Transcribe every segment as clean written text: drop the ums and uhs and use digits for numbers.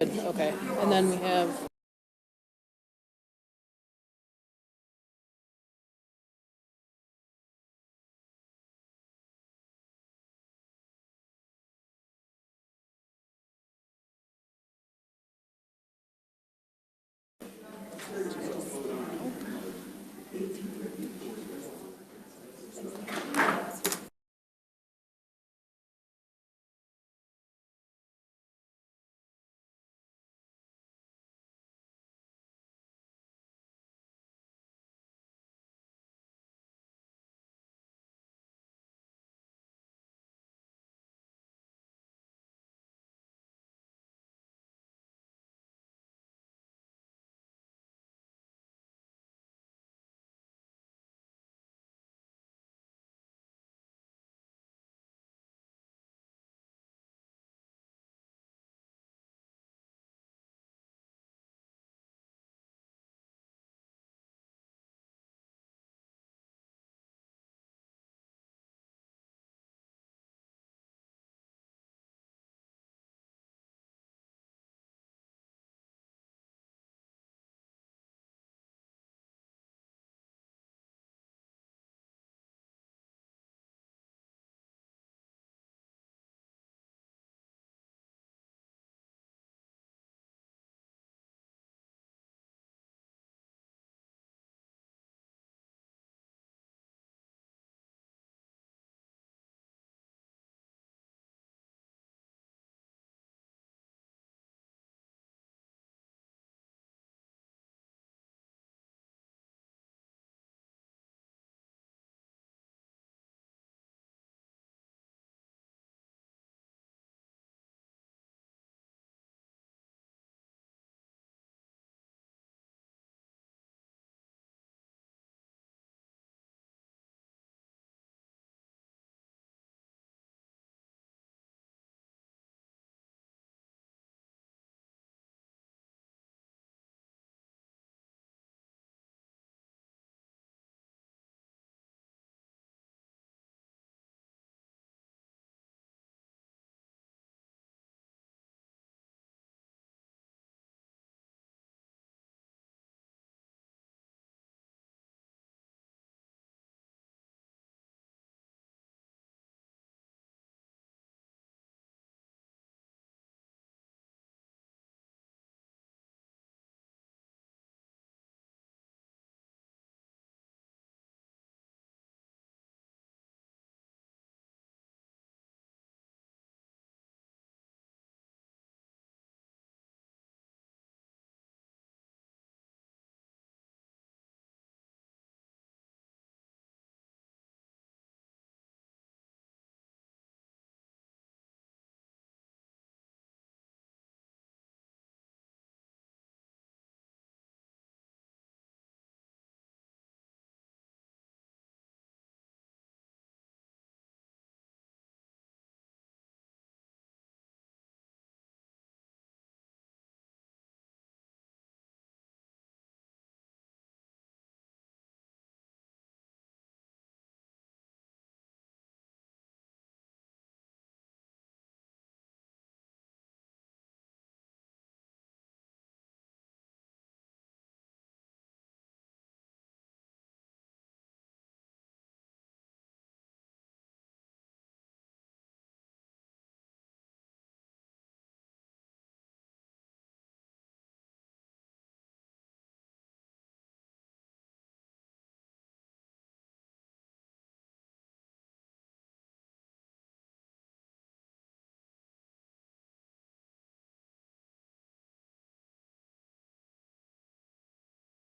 Okay, and then we have,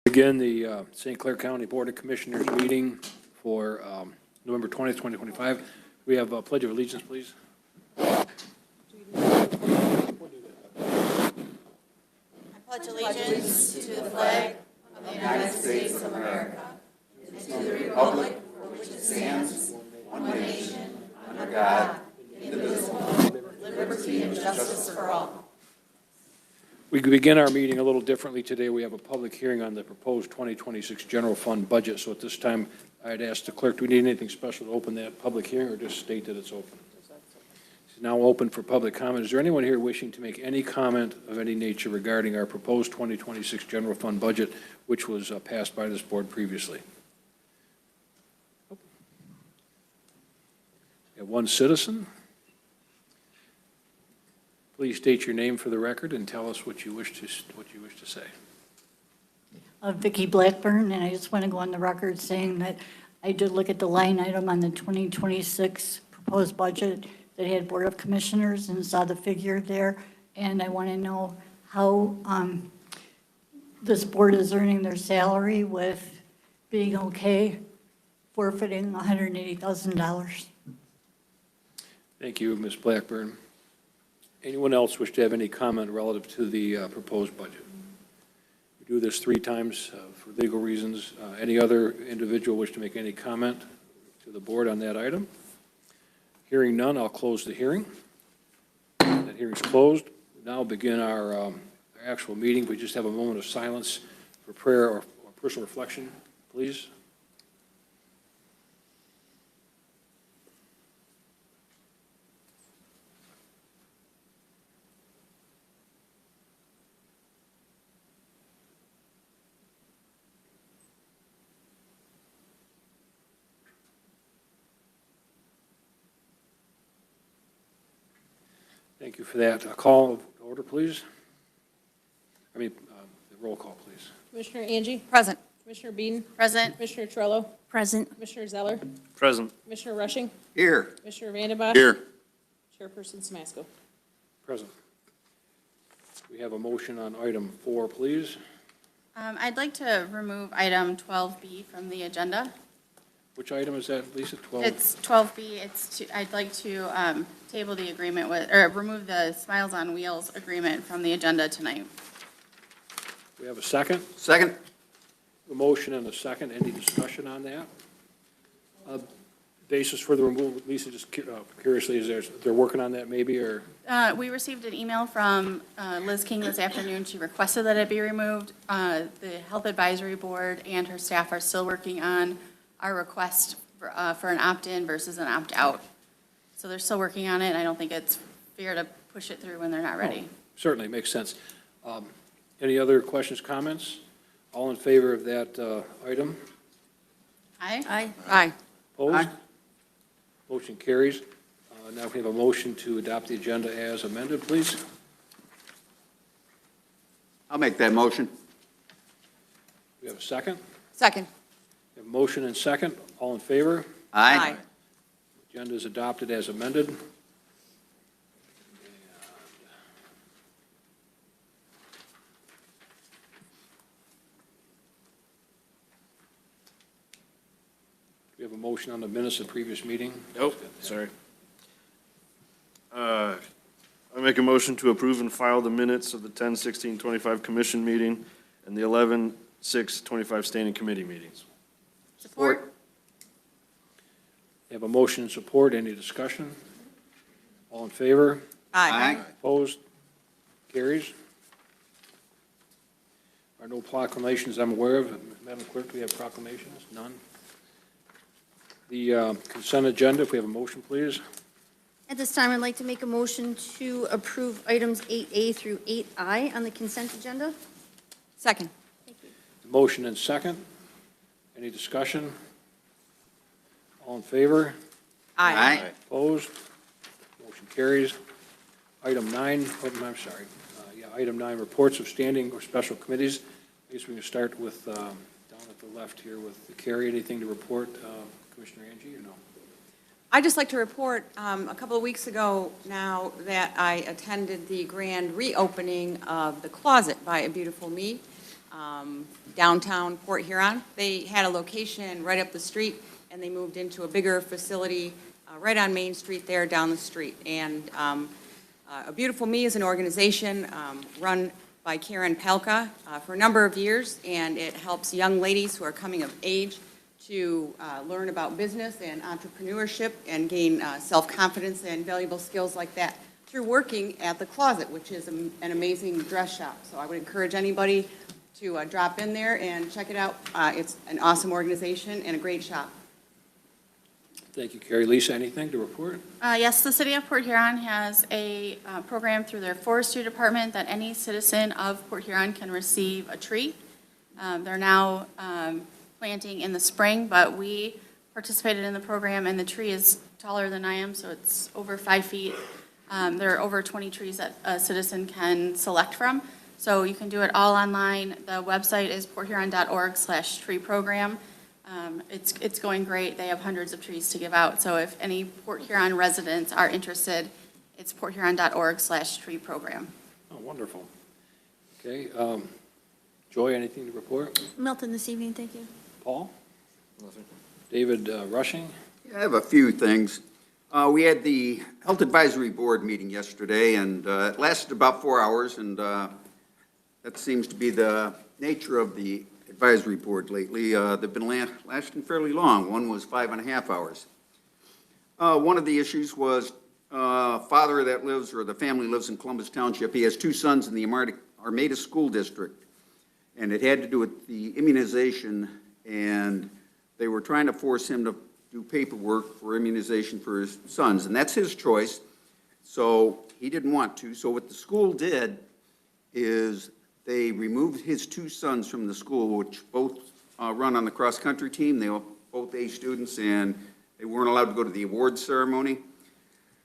Again, the St. Clair County Board of Commissioners meeting for November 20th, 2025. We have a Pledge of Allegiance, please. I pledge allegiance to the flag of the United States of America and to the republic for which it stands, one nation, under God, indivisible, with liberty and justice for all. We begin our meeting a little differently today. We have a public hearing on the proposed 2026 general fund budget. So at this time, I'd ask the clerk, do we need anything special to open that public hearing or just state that it's open? is now open for public comment. Is there anyone here wishing to make any comment of any nature regarding our proposed 2026 general fund budget, which was passed by this board previously? We have one citizen. Please state your name for the record and tell us what you wish to say. Vicki Blackburn, and I just want to go on the record saying that I did look at the line item on the 2026 proposed budget that had Board of Commissioners and saw the figure there, and I want to know how this board is earning their salary with being okay forfeiting $180,000. Thank you, Ms. Blackburn. Anyone else wish to have any comment relative to the proposed budget? We do this 3 times for legal reasons. Any other individual wish to make any comment to the board on that item? Hearing none, I'll close the hearing. That hearing's closed. Now begin our actual meeting. We just have a moment of silence for prayer or personal reflection, please. Thank you for that. A call to order, please. The roll call, please. Commissioner Angie? Present. Commissioner Beeden? Present. Commissioner Trello? Present. Commissioner Zeller? Present. Commissioner Rushing? Here. Commissioner Vandenbach? Here. Chairperson Smasko? Present. We have a motion on item 4, please. I'd like to remove item 12B from the agenda. Which item is that, Lisa? 12? It's 12B. I'd like to table the agreement with, or remove the Smiles on Wheels agreement from the agenda tonight. We have a second? Second. A motion and a second. Any discussion on that? Basis for the removal, Lisa, just curiously, they're working on that maybe, or? We received an email from Liz King this afternoon. She requested that it be removed. The Health Advisory Board and her staff are still working on our request for an opt-in versus an opt-out. So they're still working on it, and I don't think it's fair to push it through when they're not ready. Certainly, makes sense. Any other questions, comments? All in favor of that item? Aye? Aye. Aye. Opposed? Aye. Motion carries. Now we have a motion to adopt the agenda as amended, please. I'll make that motion. We have a second. Second. We have a motion and second. All in favor? Aye. Agenda is adopted as amended. We have a motion on the minutes of the previous meeting. Nope, sorry. I make a motion to approve and file the minutes of the 10/16/25 commission meeting and the 11/6/25 standing committee meetings. Support. We have a motion and support. Any discussion? All in favor? Aye. Opposed? Carries. Are no proclamations I'm aware of. Madam Clerk, do we have proclamations? None. The consent agenda, if we have a motion, please. At this time, I'd like to make a motion to approve items 8A through 8I on the consent agenda. Second. Motion and second. Any discussion? All in favor? Aye. Opposed? Motion carries. Item 9, item 9, reports of standing or special committees. I guess we can start with, down at the left here with Carrie. Anything to report, Commissioner Angie, or no? I'd just like to report, a couple of weeks ago now, that I attended the grand reopening of The Closet by A Beautiful Me, downtown Port Huron. They had a location right up the street, and they moved into a bigger facility right on Main Street there, down the street. And A Beautiful Me is an organization run by Karen Pelka for a number of years, and it helps young ladies who are coming of age to learn about business and entrepreneurship and gain self-confidence and valuable skills like that through working at The Closet, which is an amazing dress shop. So I would encourage anybody to drop in there and check it out. It's an awesome organization and a great shop. Thank you, Carrie. Lisa, anything to report? Yes, the city of Port Huron has a program through their forestry department that any citizen of Port Huron can receive a tree. They're now planting in the spring, but we participated in the program, and the tree is taller than I am, so it's over 5 feet. There are over 20 trees that a citizen can select from, so you can do it all online. The website is porthuron.org/tree program. It's going great. They have hundreds of trees to give out, so if any Port Huron residents are interested, it's porthuron.org/tree program. Oh, wonderful. Okay, Joy, anything to report? Milton this evening, thank you. Paul? Nothing. David Rushing? I have a few things. We had the Health Advisory Board meeting yesterday, and it lasted about 4 hours, and that seems to be the nature of the advisory board lately. They've been lasting fairly long. One was 5.5 hours. One of the issues was father that lives, or the family lives in Columbus Township. He has 2 sons in the Armada School District, and it had to do with the immunization, and they were trying to force him to do paperwork for immunization for his sons, and that's his choice. So he didn't want to. So what the school did is they removed his 2 sons from the school, which both run on the cross-country team. They were both A students, and they weren't allowed to go to the awards ceremony.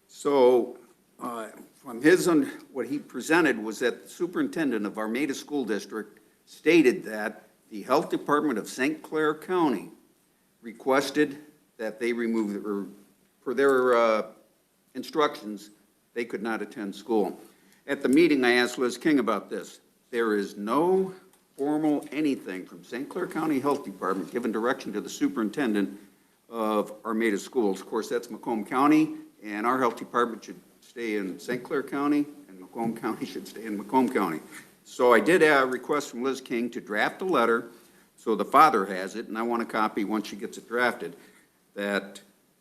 So from what he presented was that the superintendent of Armada School District stated that the health department of St. Clair County requested that they remove, or per their instructions, they could not attend school. At the meeting, I asked Liz King about this. There is no formal anything from St. Clair County Health Department giving direction to the superintendent of Armada Schools. Of course, that's Macomb County, and our health department should stay in St. Clair County, and Macomb County should stay in Macomb County. So I did a request from Liz King to draft a letter, so the father has it, and I want a copy once she gets it drafted, that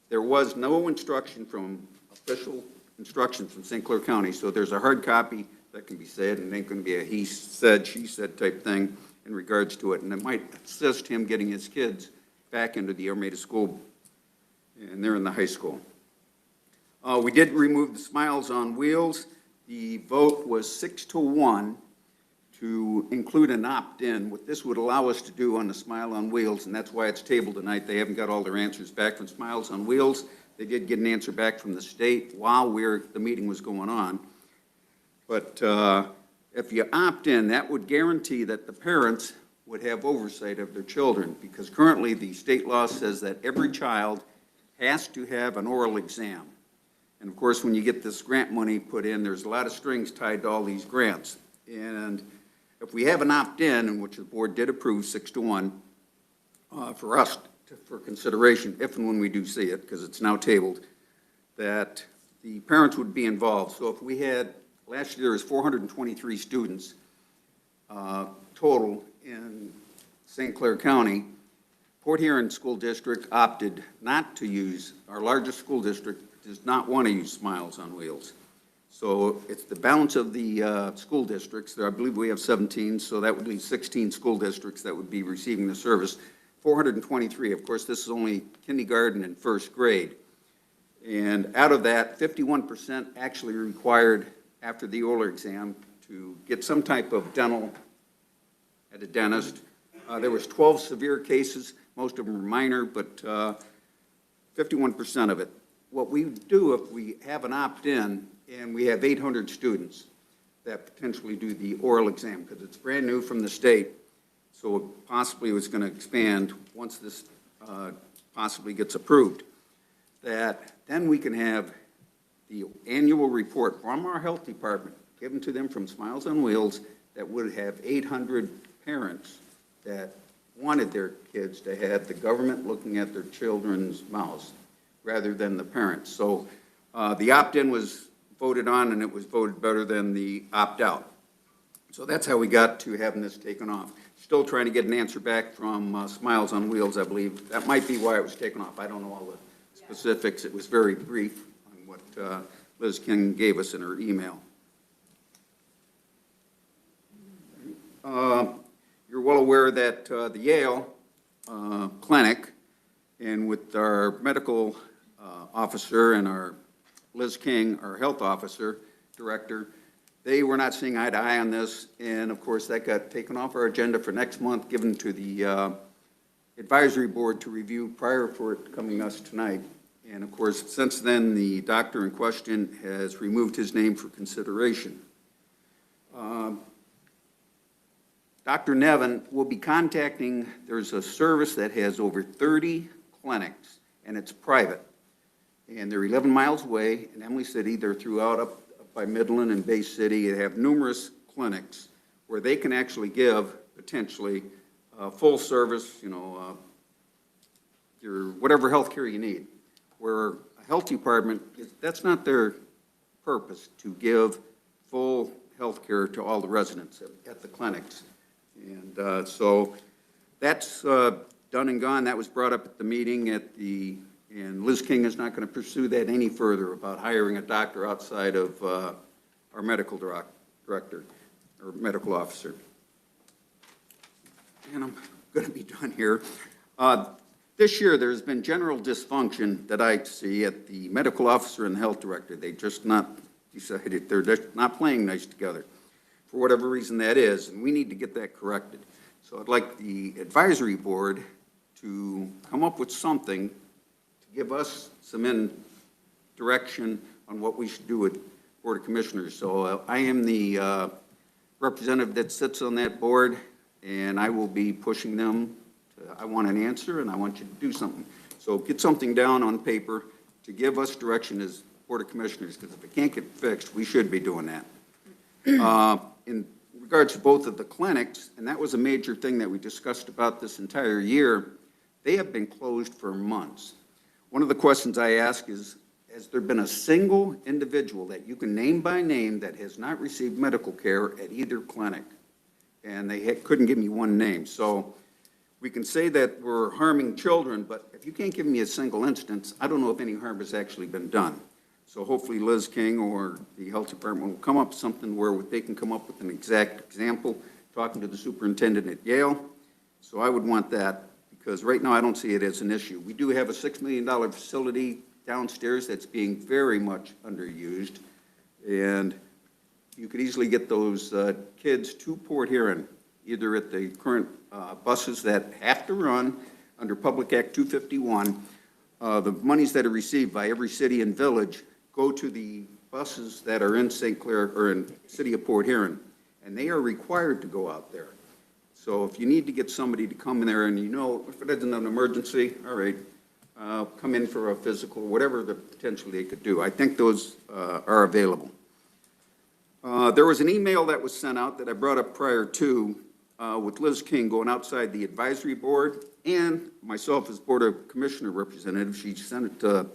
there was no instruction from, official instruction from St. Clair County, so there's a hard copy that can be said, and it ain't going to be a he said, she said type thing in regards to it, and it might assist him getting his kids back into the Armada School, and they're in the high school. We did remove the Smiles on Wheels. The vote was 6-1 to include an opt-in. What this would allow us to do on the Smile on Wheels, and that's why it's tabled tonight. They haven't got all their answers back from Smiles on Wheels. They did get an answer back from the state while the meeting was going on. But if you opt in, that would guarantee that the parents would have oversight of their children, because currently the state law says that every child has to have an oral exam. And of course, when you get this grant money put in, there's a lot of strings tied to all these grants. And if we have an opt-in, and which the board did approve 6-1, for us for consideration, if and when we do see it, because it's now tabled, that the parents would be involved. So if we had, last year there was 423 students total in St. Clair County. Port Huron School District opted not to use, our largest school district does not want to use Smiles on Wheels. So it's the balance of the school districts. I believe we have 17, so that would leave 16 school districts that would be receiving the service. 423, of course, this is only kindergarten and first grade. And out of that, 51% actually required, after the oral exam, to get some type of dental at a dentist. There was 12 severe cases. Most of them were minor, but 51% of it. What we do if we have an opt-in, and we have 800 students that potentially do the oral exam, because it's brand new from the state, so possibly it's going to expand once this possibly gets approved, that then we can have the annual report from our health department given to them from Smiles on Wheels that would have 800 parents that wanted their kids to have the government looking at their children's mouths rather than the parents. So the opt-in was voted on, and it was voted better than the opt-out. So that's how we got to having this taken off. Still trying to get an answer back from Smiles on Wheels, I believe. That might be why it was taken off. I don't know all the specifics. It was very brief on what Liz King gave us in her email. You're well aware that the Yale Clinic, and with our medical officer and our Liz King, our health officer, director, they were not seeing eye to eye on this, and of course, that got taken off our agenda for next month, given to the advisory board to review prior for it coming us tonight. And of course, since then, the doctor in question has removed his name for consideration. Dr. Nevin will be contacting, there's a service that has over 30 clinics, and it's private. And they're 11 miles away in Emily City. They're throughout up by Midland and Bay City. They have numerous clinics where they can actually give, potentially, full service, your whatever health care you need. Where a health department, that's not their purpose, to give full health care to all the residents at the clinics. And so that's done and gone. That was brought up at the meeting and Liz King is not going to pursue that any further about hiring a doctor outside of our medical director or medical officer. And I'm going to be done here. This year, there's been general dysfunction that I see at the medical officer and the health director. They just not decided, they're just not playing nice together, for whatever reason that is, and we need to get that corrected. So I'd like the advisory board to come up with something to give us some direction on what we should do with Board of Commissioners. So I am the representative that sits on that board, and I will be pushing them. I want an answer, and I want you to do something. So get something down on paper to give us direction as Board of Commissioners, because if it can't get fixed, we should be doing that. In regards to both of the clinics, and that was a major thing that we discussed about this entire year, they have been closed for months. One of the questions I ask is, has there been a single individual that you can name by name that has not received medical care at either clinic? And they couldn't give me one name. So we can say that we're harming children, but if you can't give me a single instance, I don't know if any harm has actually been done. So hopefully Liz King or the health department will come up with something where they can come up with an exact example, talking to the superintendent at Yale. So I would want that, because right now I don't see it as an issue. We do have a $6 million facility downstairs that's being very much underused, and you could easily get those kids to Port Huron, either at the current buses that have to run under Public Act 251. The monies that are received by every city and village go to the buses that are in St. Clair or in City of Port Huron, and they are required to go out there. So if you need to get somebody to come in there and if it isn't an emergency, all right, come in for a physical, whatever the potentially they could do. I think those are available. There was an email that was sent out that I brought up prior to with Liz King going outside the advisory board and myself as Board of Commissioner representative. She sent it to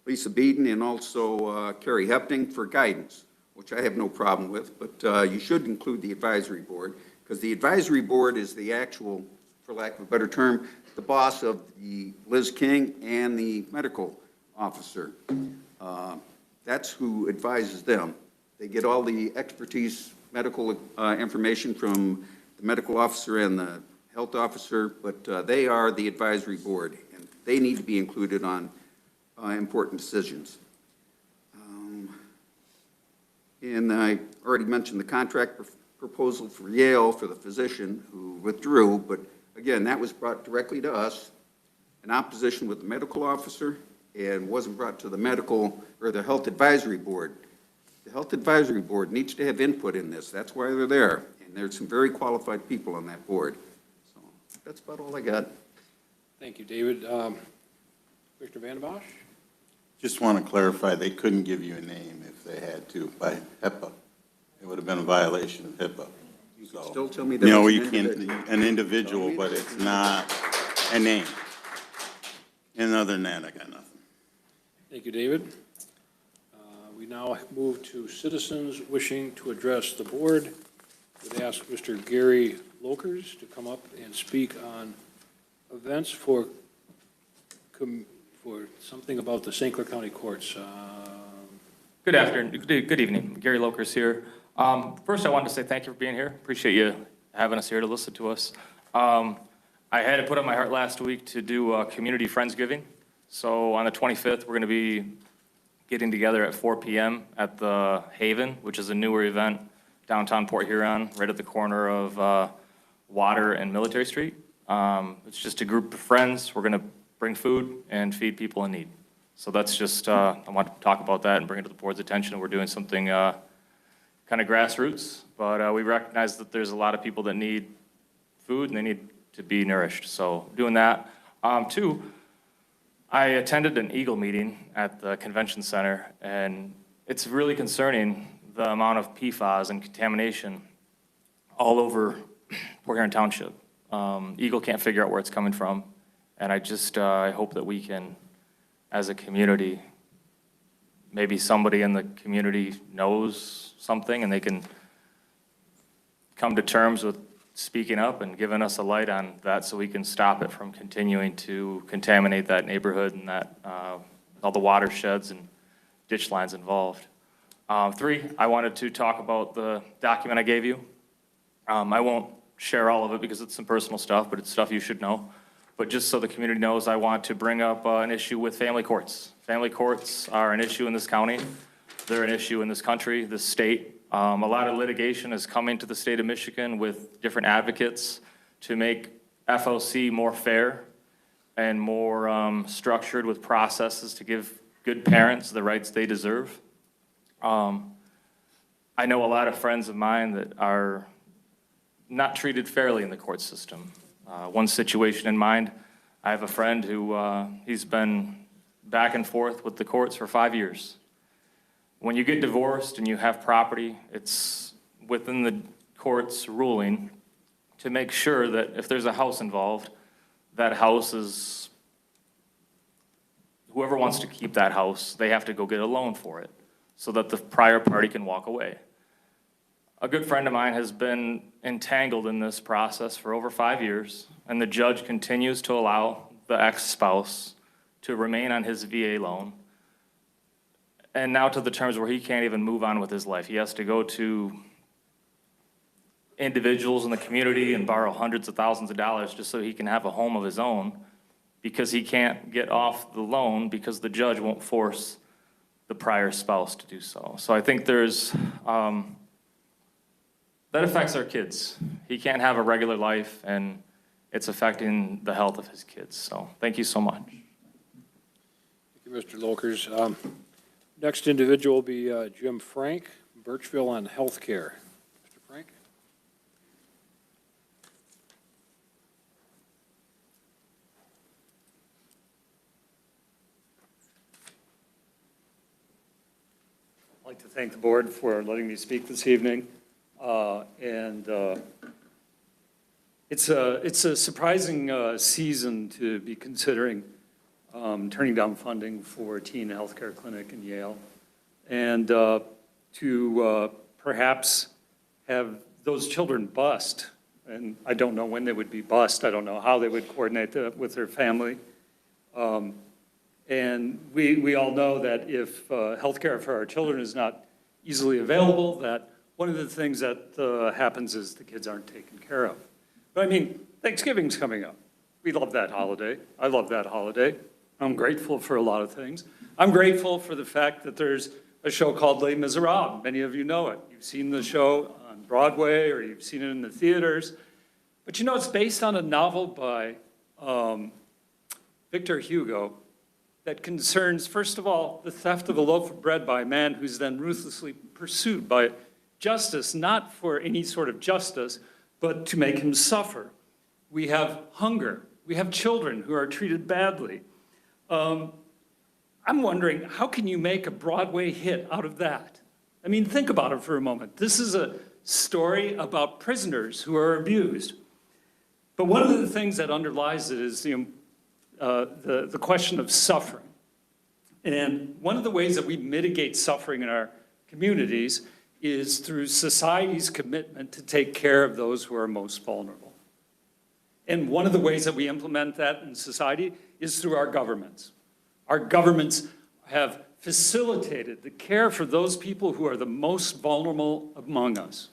Lisa Beeden and also Carrie Hepting for guidance, which I have no problem with, but you should include the advisory board, because the advisory board is the actual, for lack of a better term, the boss of the Liz King and the medical officer. That's who advises them. They get all the expertise, medical information from the medical officer and the health officer, but they are the advisory board, and they need to be included on important decisions. And I already mentioned the contract proposal for Yale for the physician who withdrew, but again, that was brought directly to us in opposition with the medical officer and wasn't brought to the medical or the health advisory board. The health advisory board needs to have input in this. That's why they're there, and there's some very qualified people on that board. So that's about all I got. Thank you, David. Commissioner Van Bosch? Just want to clarify, they couldn't give you a name if they had to by HIPAA. It would have been a violation of HIPAA. You So, can still tell me that. no, it's you an can't, individual. an individual, but it's not a name. And other than that, I got nothing. Thank you, David. We now move to citizens wishing to address the board. Would ask Mr. Gary Lokers to come up and speak on events for something about the St. Clair County Courts. Good afternoon, good evening. Gary Lokers here. First, I wanted to say thank you for being here. Appreciate you having us here to listen to us. I had it put on my heart last week to do Community Friendsgiving. So on the 25th, we're going to be getting together at 4 PM at the Haven, which is a newer event downtown Port Huron, right at the corner of Water and Military Street. It's just a group of friends. We're going to bring food and feed people in need. So that's just, I want to talk about that and bring it to the board's attention. We're doing something kind of grassroots, but we recognize that there's a lot of people that need food and they need to be nourished. So doing that. Two, I attended an Eagle meeting at the convention center, and it's really concerning the amount of PFAS and contamination all over Port Huron Township. Eagle can't figure out where it's coming from, and I just I hope that we can, as a community, maybe somebody in the community knows something and they can come to terms with speaking up and giving us a light on that so we can stop it from continuing to contaminate that neighborhood and that all the watersheds and ditch lines involved. Three, I wanted to talk about the document I gave you. I won't share all of it because it's some personal stuff, but it's stuff you should know. But just so the community knows, I want to bring up an issue with family courts. Family courts are an issue in this county. They're an issue in this country, this state. A lot of litigation is coming to the state of Michigan with different advocates to make FOC more fair and more structured with processes to give good parents the rights they deserve. I know a lot of friends of mine that are not treated fairly in the court system. One situation in mind, I have a friend who he's been back and forth with the courts for 5 years. When you get divorced and you have property, it's within the court's ruling to make sure that if there's a house involved, that house is, whoever wants to keep that house, they have to go get a loan for it so that the prior party can walk away. A good friend of mine has been entangled in this process for over 5 years, and the judge continues to allow the ex-spouse to remain on his VA loan, and now to the terms where he can't even move on with his life. He has to go to individuals in the community and borrow hundreds of thousands of dollars just so he can have a home of his own, because he can't get off the loan because the judge won't force the prior spouse to do so. So I think there's, that affects our kids. He can't have a regular life, and it's affecting the health of his kids. So thank you so much. Thank you, Mr. Lokers. Next individual will be Jim Frank, Birchville on healthcare. Mr. Frank? I'd like to thank the board for letting me speak this evening. It's a surprising season to be considering turning down funding for a teen healthcare clinic in Yale, and to perhaps have those children bused. And I don't know when they would be bused. I don't know how they would coordinate that with their family. And we all know that if healthcare for our children is not easily available, that one of the things that happens is the kids aren't taken care of. But I mean, Thanksgiving's coming up. We love that holiday. I love that holiday. I'm grateful for a lot of things. I'm grateful for the fact that there's a show called Les Miserables. Many of you know it. You've seen the show on Broadway or you've seen it in the theaters. But you know, it's based on a novel by Victor Hugo that concerns, first of all, the theft of a loaf of bread by a man who's then ruthlessly pursued by justice, not for any sort of justice, but to make him suffer. We have hunger. We have children who are treated badly. I'm wondering, how can you make a Broadway hit out of that? I mean, think about it for a moment. This is a story about prisoners who are abused. But one of the things that underlies it is the question of suffering. And one of the ways that we mitigate suffering in our communities is through society's commitment to take care of those who are most vulnerable. And one of the ways that we implement that in society is through our governments. Our governments have facilitated the care for those people who are the most vulnerable among us.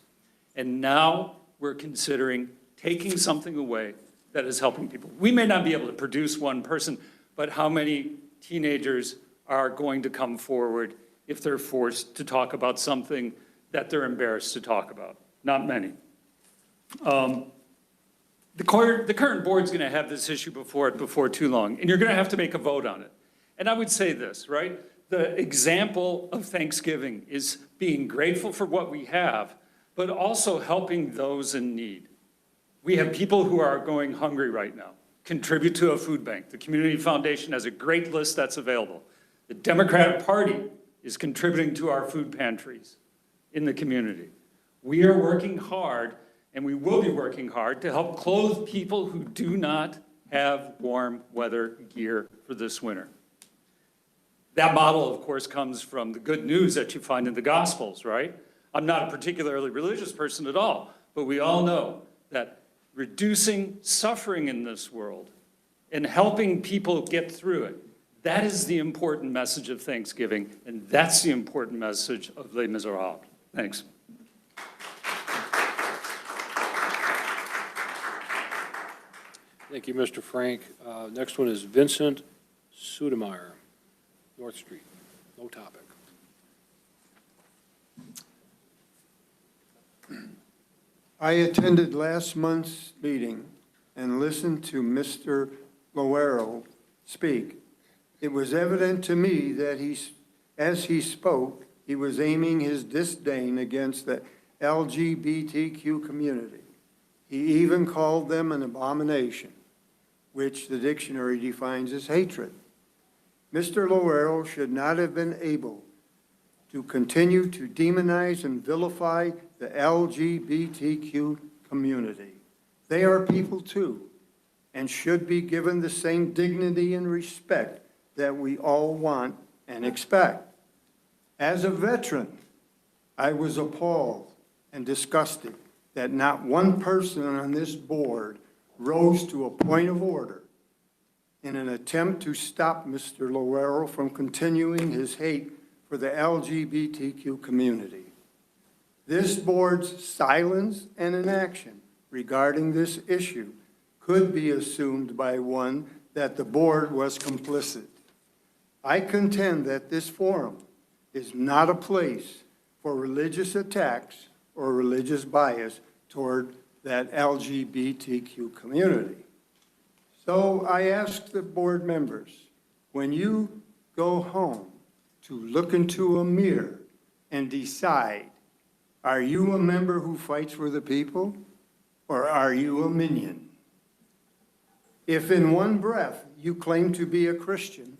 And now we're considering taking something away that is helping people. We may not be able to produce one person, but how many teenagers are going to come forward if they're forced to talk about something that they're embarrassed to talk about. Not many. The current board's going to have this issue before too long, and you're going to have to make a vote on it. And I would say this, right? The example of Thanksgiving is being grateful for what we have, but also helping those in need. We have people who are going hungry right now. Contribute to a food bank. The Community Foundation has a great list that's available. The Democratic Party is contributing to our food pantries in the community. We are working hard, and we will be working hard to help clothe people who do not have warm weather gear for this winter. That model, of course, comes from the good news that you find in the Gospels, right? I'm not a particularly religious person at all, but we all know that reducing suffering in this world and helping people get through it, that is the important message of Thanksgiving, and that's the important message of Les Miserables. Thanks. Thank you, Mr. Frank. Next one is Vincent Sudemeyer, North Street. No topic. I attended last month's meeting and listened to Mr. Loero speak. It was evident to me that as he spoke, he was aiming his disdain against the LGBTQ community. He even called them an abomination, which the dictionary defines as hatred. Mr. Loero should not have been able to continue to demonize and vilify the LGBTQ community. They are people too, and should be given the same dignity and respect that we all want and expect. As a veteran, I was appalled and disgusted that not one person on this board rose to a point of order in an attempt to stop Mr. Loero from continuing his hate for the LGBTQ community. This board's silence and inaction regarding this issue could be assumed by one that the board was complicit. I contend that this forum is not a place for religious attacks or religious bias toward that LGBTQ community. So I ask the board members, when you go home to look into a mirror and decide, are you a member who fights for the people, or are you a minion? If in one breath you claim to be a Christian,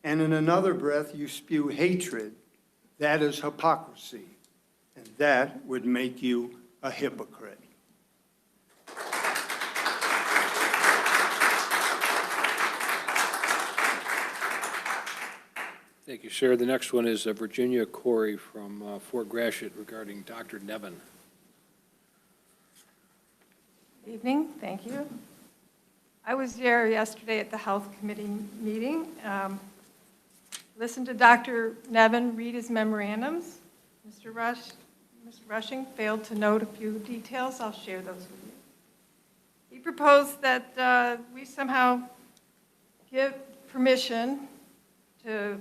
and in another breath you spew hatred, that is hypocrisy, and that would make you a hypocrite. Thank you, sir. The next one is Virginia Corey from Fort Gratiot regarding Dr. Nevin. Evening, thank you. I was there yesterday at the Health Committee meeting. Listened to Dr. Nevin read his memorandums. Mr. Rushing failed to note a few details. I'll share those with you. He proposed that we somehow give permission to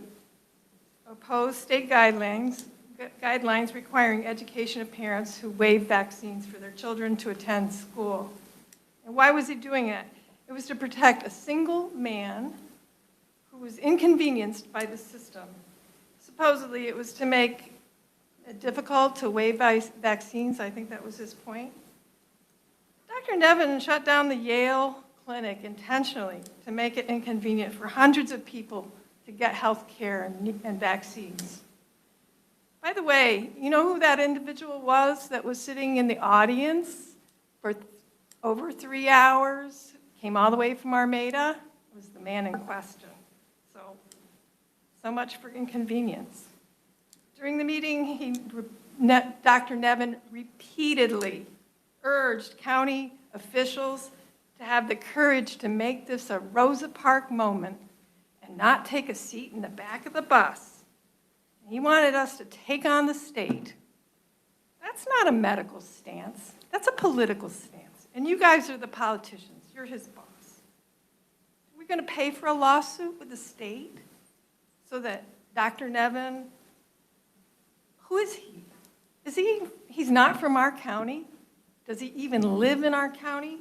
oppose state guidelines requiring education of parents who waive vaccines for their children to attend school. And why was he doing it? It was to protect a single man who was inconvenienced by the system. Supposedly, it was to make it difficult to waive vaccines. I think that was his point. Dr. Nevin shut down the Yale Clinic intentionally to make it inconvenient for hundreds of people to get health care and vaccines. By the way, you know who that individual was that was sitting in the audience for over 3 hours, came all the way from Armada? It was the man in question. So much for inconvenience. During the meeting, Dr. Nevin repeatedly urged county officials to have the courage to make this a Rosa Parks moment and not take a seat in the back of the bus. He wanted us to take on the state. That's not a medical stance. That's a political stance. And you guys are the politicians. You're his boss. Do we going to pay for a lawsuit with the state so that Dr. Nevin, who is he? He's not from our county? Does he even live in our county?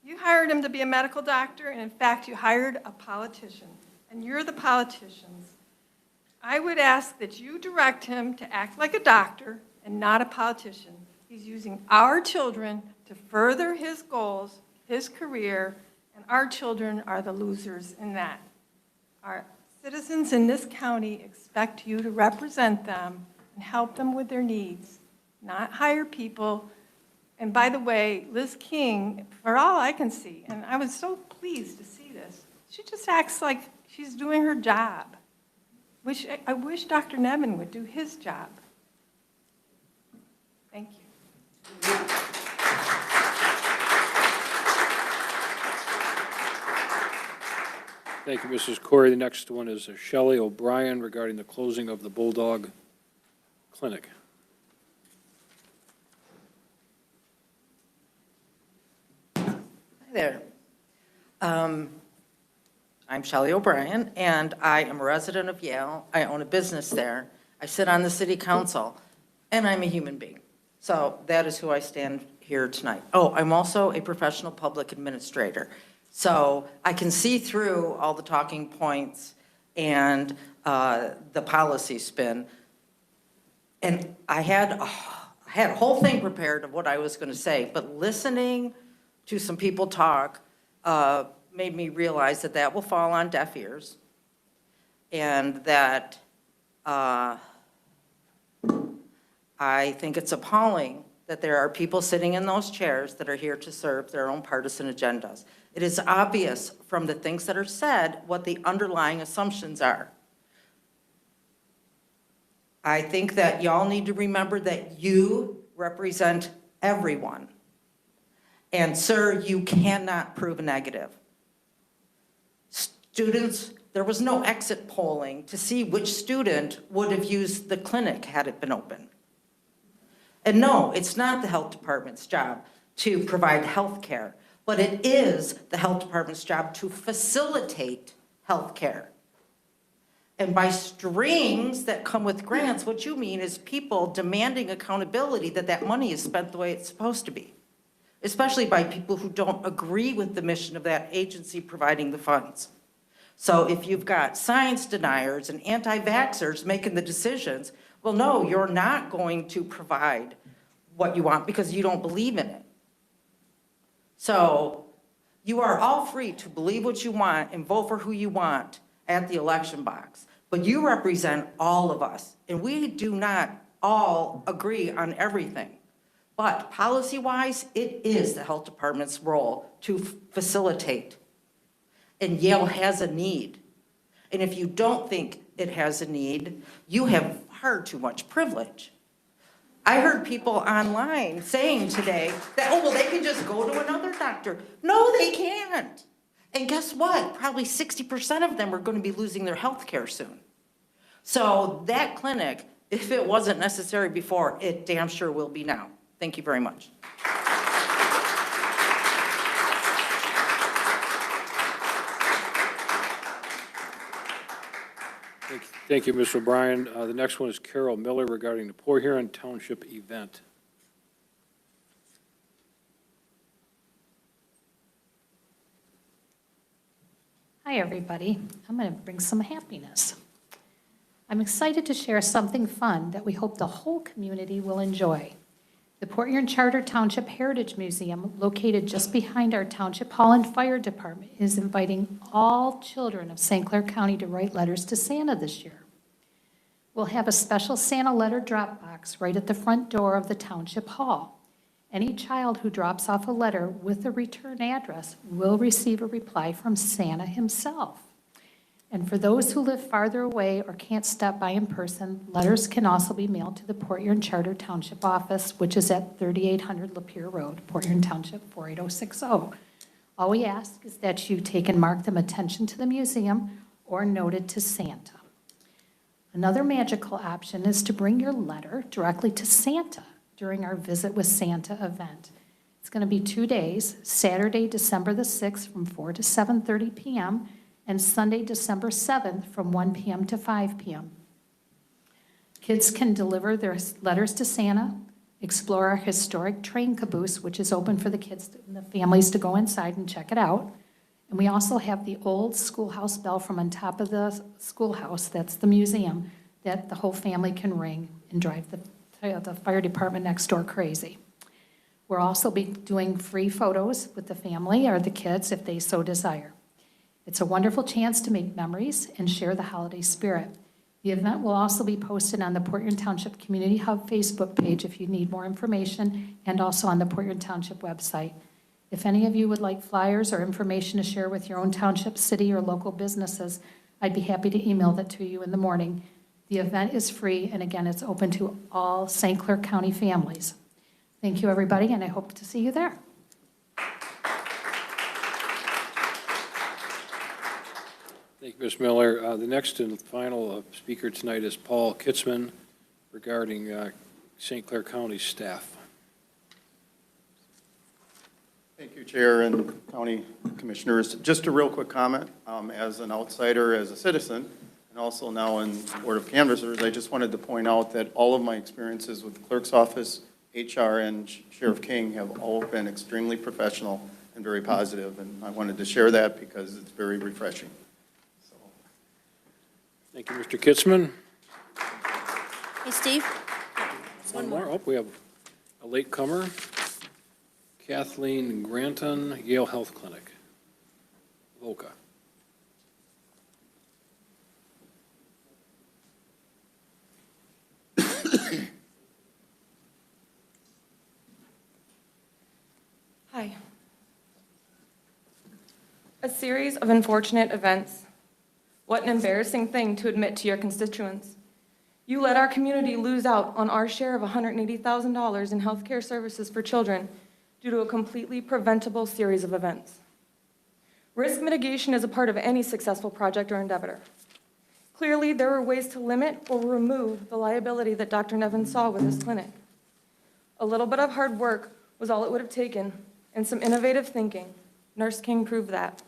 You hired him to be a medical doctor, and in fact, you hired a politician, and you're the politicians. I would ask that you direct him to act like a doctor and not a politician. He's using our children to further his goals, his career, and our children are the losers in that. Our citizens in this county expect you to represent them and help them with their needs, not hire people. And by the way, Liz King, for all I can see, and I was so pleased to see this, she just acts like she's doing her job. I wish Dr. Nevin would do his job. Thank you. Thank you, Mrs. Corey. The next one is Shelley O'Brien regarding the closing of the Bulldog Clinic. Hi there. I'm Shelley O'Brien, and I am a resident of Yale. I own a business there. I sit on the city council, and I'm a human being. So that is who I stand here tonight. Oh, I'm also a professional public administrator. So I can see through all the talking points and the policy spin. And I had a whole thing prepared of what I was going to say, but listening to some people talk made me realize that that will fall on deaf ears, and that I think it's appalling that there are people sitting in those chairs that are here to serve their own partisan agendas. It is obvious from the things that are said what the underlying assumptions are. I think that y'all need to remember that you represent everyone. And sir, you cannot prove a negative. Students, there was no exit polling to see which student would have used the clinic had it been open. And no, it's not the health department's job to provide health care, but it is the health department's job to facilitate health care. And by strings that come with grants, what you mean is people demanding accountability that that money is spent the way it's supposed to be, especially by people who don't agree with the mission of that agency providing the funds. So if you've got science deniers and anti-vaxxers making the decisions, well, no, you're not going to provide what you want because you don't believe in it. So you are all free to believe what you want and vote for who you want at the election box. But you represent all of us, and we do not all agree on everything. But policy-wise, it is the health department's role to facilitate. And Yale has a need. And if you don't think it has a need, you have far too much privilege. I heard people online saying today that, oh, well, they can just go to another doctor. No, they can't. And guess what? Probably 60% of them are going to be losing their health care soon. So that clinic, if it wasn't necessary before, it damn sure will be now. Thank you very much. Thank you, Ms. O'Brien. The next one is Carol Miller regarding the Port Huron Township event. Hi, everybody. I'm going to bring some happiness. I'm excited to share something fun that we hope the whole community will enjoy. The Port Huron Charter Township Heritage Museum, located just behind our Township Hall and Fire Department, is inviting all children of St. Clair County to write letters to Santa this year. We'll have a special Santa letter drop box right at the front door of the Township Hall. Any child who drops off a letter with a return address will receive a reply from Santa himself. And for those who live farther away or can't stop by in person, letters can also be mailed to the Port Huron Charter Township office, which is at 3800 Lapeer Road, Port Huron Township 48060. All we ask is that you take and mark them attention to the museum or note it to Santa. Another magical option is to bring your letter directly to Santa during our Visit with Santa event. It's going to be 2 days, Saturday, December the 6th from 4 to 7:30 p.m., and Sunday, December 7th from 1 p.m. to 5 p.m. Kids can deliver their letters to Santa, explore our historic train caboose, which is open for the kids and the families to go inside and check it out. And we also have the old schoolhouse bell from on top of the schoolhouse, that's the museum, that the whole family can ring and drive the fire department next door crazy. We'll also be doing free photos with the family or the kids if they so desire. It's a wonderful chance to make memories and share the holiday spirit. The event will also be posted on the Port Huron Township Community Hub Facebook page if you need more information, and also on the Port Huron Township website. If any of you would like flyers or information to share with your own township, city, or local businesses, I'd be happy to email that to you in the morning. The event is free, and again, it's open to all St. Clair County families. Thank you, everybody, and I hope to see you there. Thank you, Ms. Miller. The next and final speaker tonight is Paul Kitzman regarding St. Clair County staff. Thank you, Chair and County Commissioners. Just a real quick comment. As an outsider, as a citizen, and also now in Board of Canvassers, I just wanted to point out that all of my experiences with the Clerk's Office, HR, and Sheriff King have all been extremely professional and very positive, and I wanted to share that because it's very refreshing. Thank you, Mr. Kitzman. Hey, Steve? One more. Oh, we have a late comer, Kathleen Granton, Yale Health Clinic, VOCA. Hi. A series of unfortunate events. What an embarrassing thing to admit to your constituents. You let our community lose out on our share of $180,000 in health care services for children due to a completely preventable series of events. Risk mitigation is a part of any successful project or endeavor. Clearly, there were ways to limit or remove the liability that Dr. Nevin saw with his clinic. A little bit of hard work was all it would have taken, and some innovative thinking. Nurse King proved that.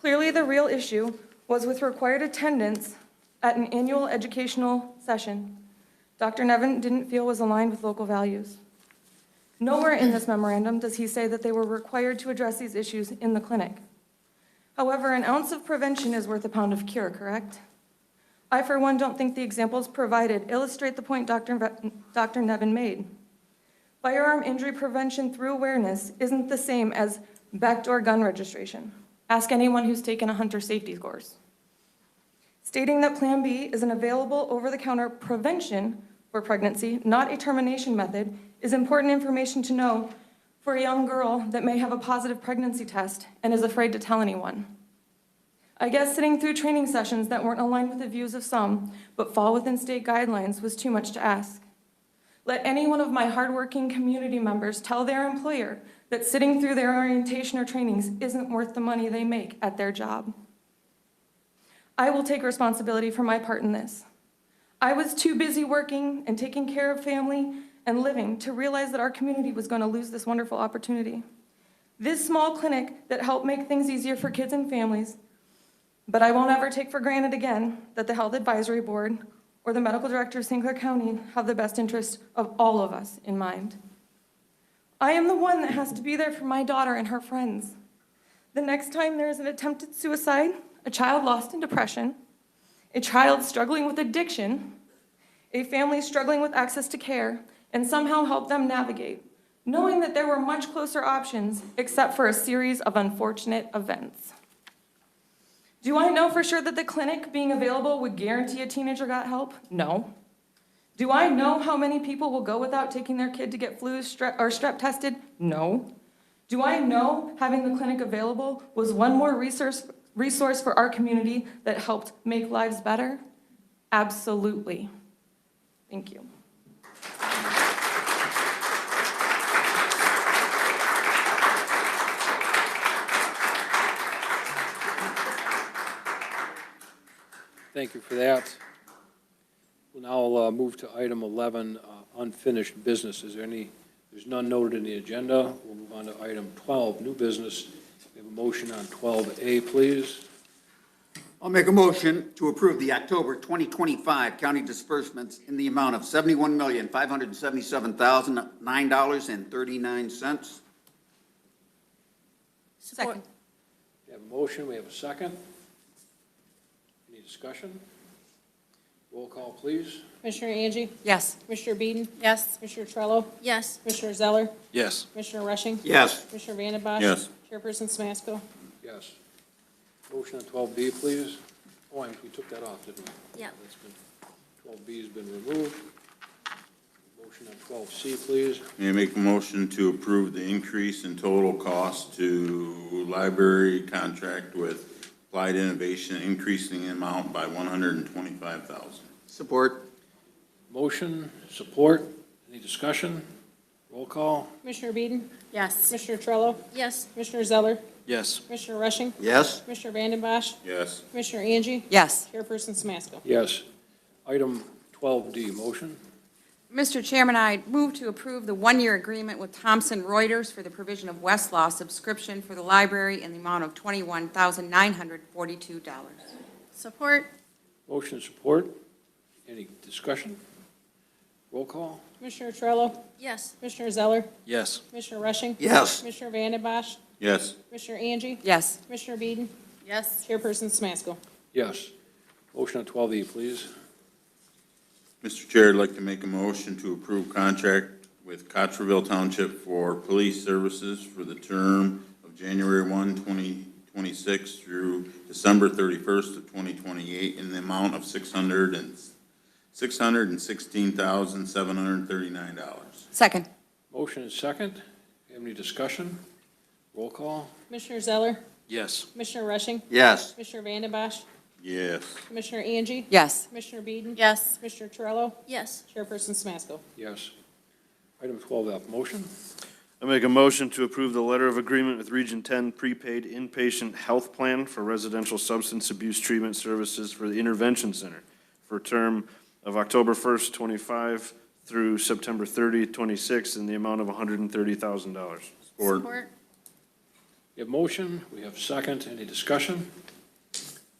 Clearly, the real issue was with required attendance at an annual educational session Dr. Nevin didn't feel was aligned with local values. Nowhere in this memorandum does he say that they were required to address these issues in the clinic. However, an ounce of prevention is worth a pound of cure, correct? I, for one, don't think the examples provided illustrate the point Dr. Nevin made. Firearm injury prevention through awareness isn't the same as backdoor gun registration. Ask anyone who's taken a hunter safety course. Stating that Plan B is an available over-the-counter prevention for pregnancy, not a termination method, is important information to know for a young girl that may have a positive pregnancy test and is afraid to tell anyone. I guess sitting through training sessions that weren't aligned with the views of some, but fall within state guidelines was too much to ask. Let any one of my hardworking community members tell their employer that sitting through their orientation or trainings isn't worth the money they make at their job. I will take responsibility for my part in this. I was too busy working and taking care of family and living to realize that our community was going to lose this wonderful opportunity. This small clinic that helped make things easier for kids and families, but I won't ever take for granted again that the Health Advisory Board or the Medical Director of St. Clair County have the best interest of all of us in mind. I am the one that has to be there for my daughter and her friends. The next time there is an attempted suicide, a child lost in depression, a child struggling with addiction, a family struggling with access to care, and somehow help them navigate, knowing that there were much closer options except for a series of unfortunate events. Do I know for sure that the clinic being available would guarantee a teenager got help? No. Do I know how many people will go without taking their kid to get flu or strep tested? No. Do I know having the clinic available was one more resource for our community that helped make lives better? Absolutely. Thank you. Thank you for that. We'll now move to item 11, unfinished business. Is there There's none noted in the agenda. We'll move on to item 12, new business. We have a motion on 12A, please. I'll make a motion to approve the October 2025 county disbursements in the amount of $71,577,009.39. Second. We have a motion, we have a second. Any discussion? Roll call, please. Commissioner Angie? Yes. Commissioner Beeden? Yes. Commissioner Trello? Yes. Commissioner Zeller? Yes. Commissioner Rushing? Yes. Commissioner Vanden Yes. Chairperson Smasko? Yes. Motion on 12B, please. Oh, we took that off, didn't we? Yeah. That's been, 12B has been removed. Motion on 12C, please. May I make a motion to approve the increase in total cost to library contract with Applied Innovation, increasing the amount by $125,000. Support. Motion, support. Any discussion? Roll call. Commissioner Beeden? Yes. Commissioner Trello? Yes. Commissioner Zeller? Yes. Commissioner Rushing? Yes. Commissioner Vanden Yes. Commissioner Angie? Yes. Chairperson Smasko? Yes. Item 12D, motion. Mr. Chairman, I move to approve the one-year agreement with Thomson Reuters for the provision of Westlaw subscription for the library in the amount of $21,942. Support. Motion, support. Any discussion? Roll call. Commissioner Trello? Yes. Commissioner Zeller? Yes. Commissioner Rushing? Yes. Commissioner Vanden Yes. Commissioner Angie? Yes. Commissioner Beeden? Yes. Chairperson Smasko? Yes. Motion on 12E, please. Mr. Chair, I'd like to make a motion to approve contract with Cottreville Township for police services for the term of January 1, 2026 through December 31st of 2028 in the amount of $616,739. Second. Motion is second. Have any discussion? Roll call. Commissioner Zeller? Yes. Commissioner Rushing? Yes. Commissioner Vanden Yes. Commissioner Angie? Yes. Commissioner Beeden? Yes. Commissioner Trello? Yes. Chairperson Smasko? Yes. Item 12F, motion. I make a motion to approve the letter of agreement with Region 10 prepaid inpatient health plan for residential substance abuse treatment services for the Intervention Center for a term of October 1st, 25 through September 30th, 26 in the amount of $130,000. Support. We have motion, we have second. Any discussion?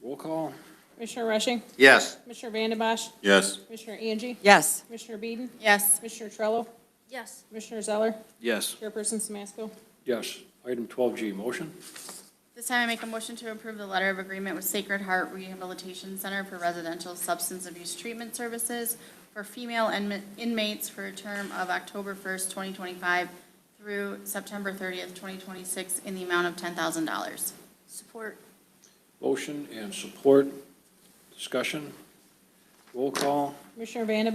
Roll call. Commissioner Rushing? Yes. Commissioner Vanden Yes. Commissioner Angie? Yes. Commissioner Beeden? Yes. Commissioner Trello? Yes. Commissioner Zeller? Yes. Chairperson Smasko? Yes. Item 12G, motion. This time I make a motion to approve the letter of agreement with Sacred Heart Rehabilitation Center for residential substance abuse treatment services for female inmates for a term of October 1st, 2025 through September 30th, 2026 in the amount of $10,000. Support. Motion and support. Discussion. Roll call. Commissioner Vanden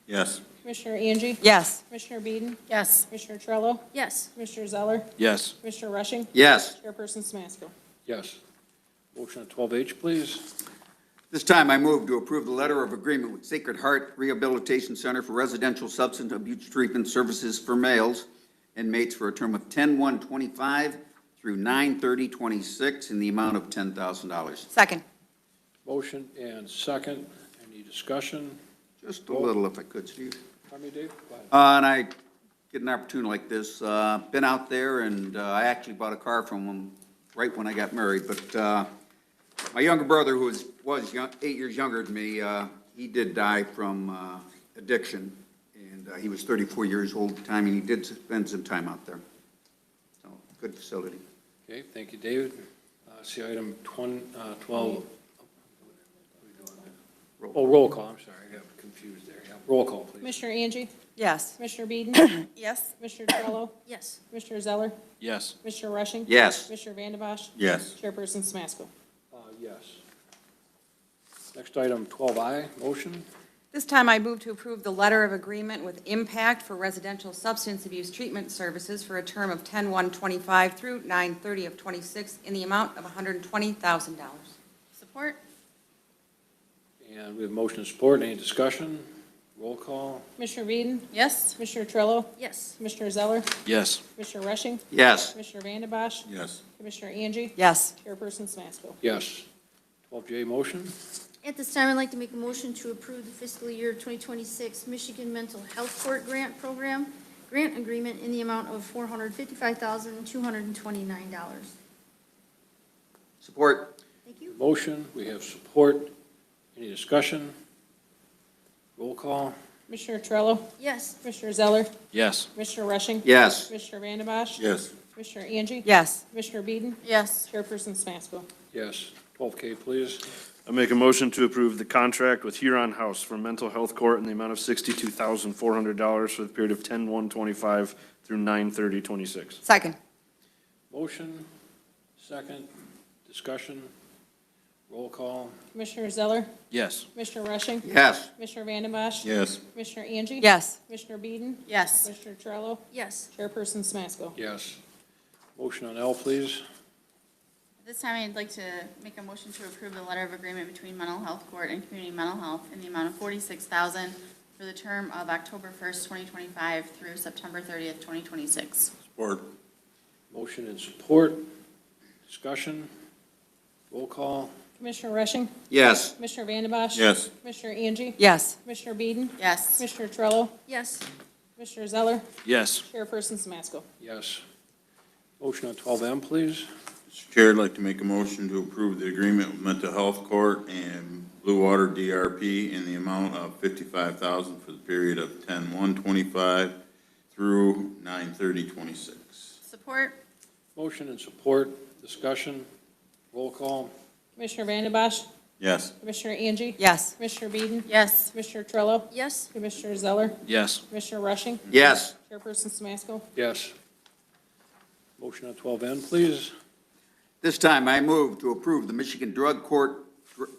Yes. Commissioner Angie? Yes. Commissioner Beeden? Yes. Commissioner Trello? Yes. Commissioner Zeller? Yes. Commissioner Rushing? Yes. Chairperson Smasko? Yes. Motion on 12H, please. This time I move to approve the letter of agreement with Sacred Heart Rehabilitation Center for residential substance abuse treatment services for males inmates for a term of 10/1/25 through 9/30/26 in the amount of $10,000. Second. Motion and second. Any discussion? Just a little if I could, Steve. Pardon me, Dave? Go ahead. And I get an opportunity like this, been out there, and I actually bought a car from them right when I got married, but my younger brother, who was 8 years younger than me, he did die from addiction, and he was 34 years old at the time, and he did spend some time out there. So, good facility. Okay, thank you, David. See item 12. Oh, roll call, I'm sorry, I got confused there. Yeah, roll call, please. Commissioner Angie? Yes. Commissioner Beeden? Yes. Commissioner Trello? Yes. Commissioner Zeller? Yes. Commissioner Rushing? Yes. Commissioner Vanden Yes. Chairperson Smasko? Yes. Next item, 12I, motion. This time I move to approve the letter of agreement with Impact for residential substance abuse treatment services for a term of 10/1/25 through 9/30/26 in the amount of $120,000. Support. And we have motion and support. Any discussion? Roll call. Commissioner Beeden? Yes. Commissioner Trello? Yes. Commissioner Zeller? Yes. Commissioner Rushing? Yes. Commissioner Vanden Yes. Commissioner Angie? Yes. Chairperson Smasko? Yes. 12J, motion. At this time, I'd like to make a motion to approve the fiscal year 2026 Michigan Mental Health Court Grant Program grant agreement in the amount of $455,229. Support. Thank you. Motion, we have support. Any discussion? Roll call. Commissioner Torello? Yes. Commissioner Zeller? Yes. Commissioner Rushing? Yes. Commissioner Vandembosh? Yes. Commissioner Angie? Yes. Commissioner Beeden? Yes. Chairperson Smasko? Yes. 12K, please. I make a motion to approve the contract with Huron House for mental health court in the amount of $62,400 for the period of 10/1/25 through 9/30/26. Second. Motion, second, discussion, roll call. Commissioner Zeller? Yes. Commissioner Rushing? Yes. Commissioner Vandembosh? Yes. Commissioner Angie? Yes. Commissioner Beeden? Yes. Commissioner Torello? Yes. Chairperson Smasko? Yes. Motion on L, please. This time, I'd like to make a motion to approve the letter of agreement between Mental Health Court and Community Mental Health in the amount of $46,000 for the term of October 1st, 2025 through September 30th, 2026. Support. Motion and support, discussion, roll call. Commissioner Rushing? Yes. Commissioner Vandembosh? Yes. Commissioner Angie? Yes. Commissioner Beeden? Yes. Commissioner Torello? Yes. Commissioner Zeller? Yes. Chairperson Smasko? Yes. Motion on 12M, please. Mr. Chair, I'd like to make a motion to approve the agreement with Mental Health Court and Blue Water DRP in the amount of $55,000 for the period of 10/1/25 through 9/30/26. Support? Motion and support, discussion, roll call. Commissioner Vandembosh? Yes. Commissioner Angie? Yes. Commissioner Beeden? Yes. Commissioner Torello? Yes. Commissioner Zeller? Yes. Commissioner Rushing? Yes. Chairperson Smasko? Yes. Motion on 12N, please. This time I move to approve the Michigan Drug Court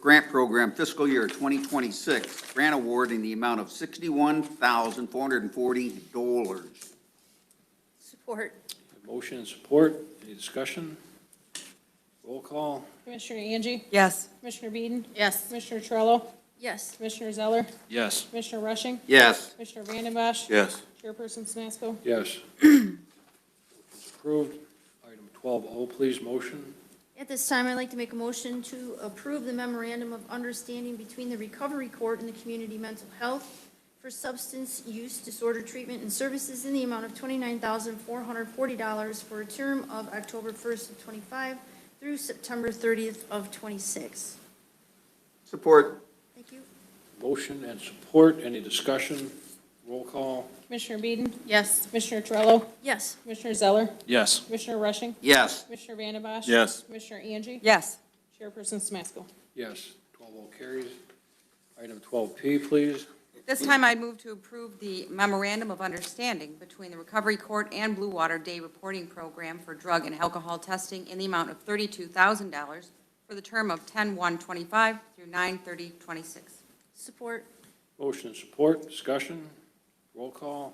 Grant Program fiscal year 2026 grant award in the amount of $61,440. Support. Motion and support, any discussion? Roll call. Commissioner Angie? Yes. Commissioner Beeden? Yes. Commissioner Torello? Yes. Commissioner Zeller? Yes. Commissioner Rushing? Yes. Commissioner Vandembosh? Yes. Chairperson Smasko? Yes. Motion's approved. Item 12O, please, motion. At this time, I'd like to make a motion to approve the memorandum of understanding between the Recovery Court and the Community Mental Health for substance use disorder treatment and services in the amount of $29,440 for a term of October 1st of 25 through September 30th of 26. Support. Thank you. Motion and support, any discussion? Roll call. Commissioner Beeden? Yes. Commissioner Torello? Yes. Commissioner Zeller? Yes. Commissioner Rushing? Yes. Commissioner Vandembosh? Yes. Commissioner Angie? Yes. Chairperson Smasko? Yes. 12O carries. Item 12P, please. This time I move to approve the memorandum of understanding between the Recovery Court and Blue Water Day Reporting Program for drug and alcohol testing in the amount of $32,000 for the term of 10/1/25 through 9/30/26. Support. Motion and support, discussion, roll call.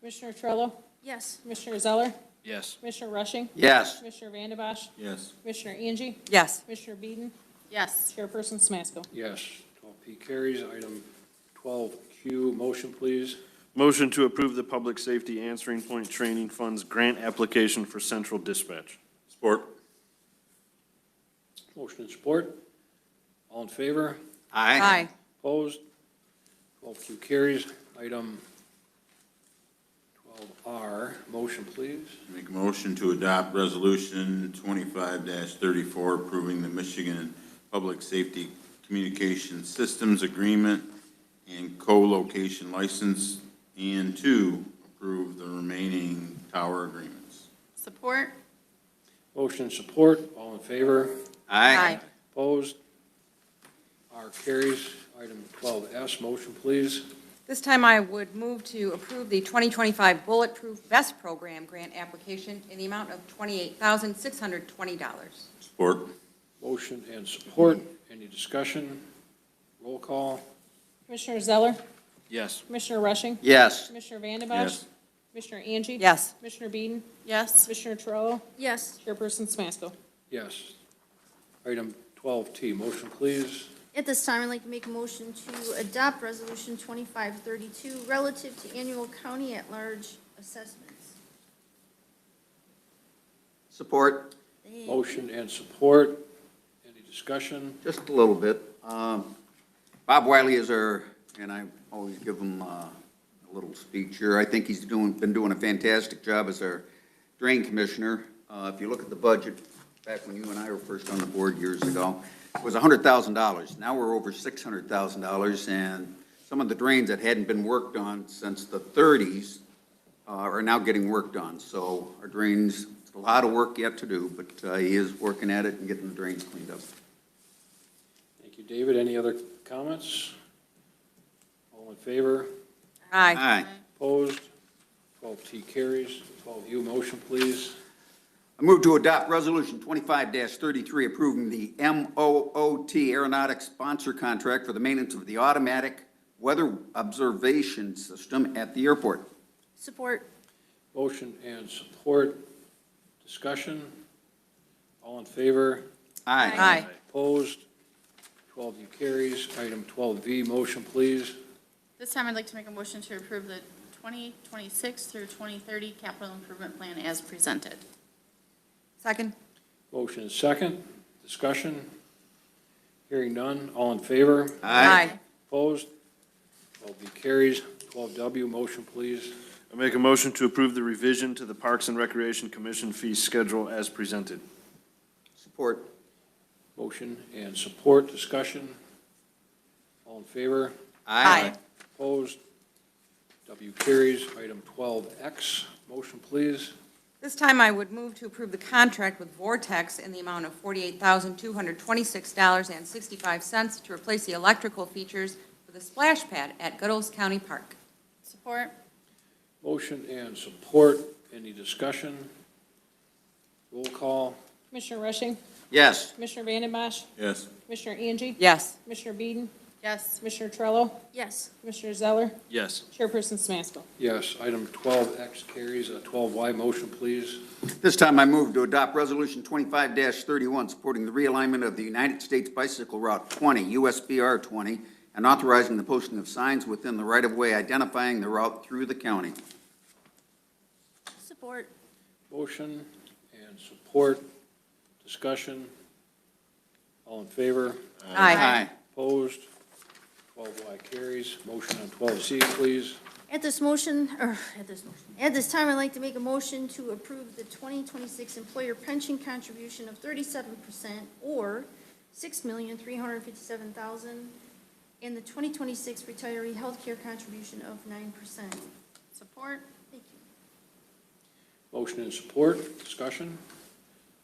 Commissioner Torello? Yes. Commissioner Zeller? Yes. Commissioner Rushing? Yes. Commissioner Vandembosh? Yes. Commissioner Angie? Yes. Commissioner Beeden? Yes. Chairperson Smasko? Yes. 12P carries. Item 12Q, motion, please. Motion to approve the Public Safety Answering Point Training Funds grant application for central dispatch. Support. Motion and support. All in favor? Aye. Opposed? 12Q carries. Item 12R, motion, please. Make a motion to adopt Resolution 25-34 approving the Michigan Public Safety Communication Systems Agreement and co-location license, and to approve the remaining tower agreements. Support? Motion and support. All in favor? Aye. Opposed? R carries. Item 12S, motion, please. This time I would move to approve the 2025 Bulletproof Vest Program grant application in the amount of $28,620. Support. Motion and support. Any discussion? Roll call. Commissioner Zeller? Yes. Commissioner Rushing? Yes. Commissioner Vandembosh? Yes. Commissioner Angie? Yes. Commissioner Beeden? Yes. Commissioner Torello? Yes. Chairperson Smasko? Yes. Item 12T, motion, please. At this time, I'd like to make a motion to adopt Resolution 2532 relative to annual county at-large assessments. Support. Motion and support. Any discussion? Just a little bit. Bob Wiley is our, and I always give him little speech here. I think he's been doing a fantastic job as our drain commissioner. If you look at the budget, back when you and I were first on the board years ago, it was $100,000. Now we're over $600,000, and some of the drains that hadn't been worked on since the 30s are now getting worked on. So our drains, it's a lot of work yet to do, but he is working at it and getting the drains cleaned up. Thank you, David. Any other comments? All in favor? Aye. Opposed? 12T carries. 12U, motion, please. I move to adopt Resolution 25-33, approving the MOOT Aeronautics sponsor contract for the maintenance of the automatic weather observation system at the airport. Support. Motion and support. Discussion? All in favor? Aye. Opposed? 12U carries. Item 12V, motion, please. This time I'd like to make a motion to approve the 2026 through 2030 capital improvement plan as presented. Second? Motion is second. Discussion? Hearing none. All in favor? Aye. Opposed? 12V carries. 12W, motion, please. I make a motion to approve the revision to the Parks and Recreation Commission fee schedule as presented. Support. Motion and support. Discussion? All in favor? Aye. Opposed? W carries. Item 12X, motion, please. This time I would move to approve the contract with Vortex in the amount of $48,226.65 to replace the electrical features for the splash pad at Goodles County Park. Support. Motion and support. Any discussion? Roll call. Commissioner Rushing? Yes. Commissioner Vanden Bosch? Yes. Commissioner Angie? Yes. Commissioner Beeden? Yes. Commissioner Trello? Yes. Commissioner Zeller? Yes. Chairperson Smasko? Yes. Item 12X carries. 12Y, motion, please. This time I move to adopt Resolution 25-31, supporting the realignment of the United States Bicycle Route 20, USBR 20, and authorizing the posting of signs within the right-of-way identifying the route through the county. Support. Motion and support. Discussion? All in favor? Aye. Opposed? 12Y carries. Motion on 12Z, please. At this time, I'd like to make a motion to approve the 2026 employer pension contribution of 37% or $6,357,000 and the 2026 retiree health care contribution of 9%. Support. Thank you. Motion and support. Discussion?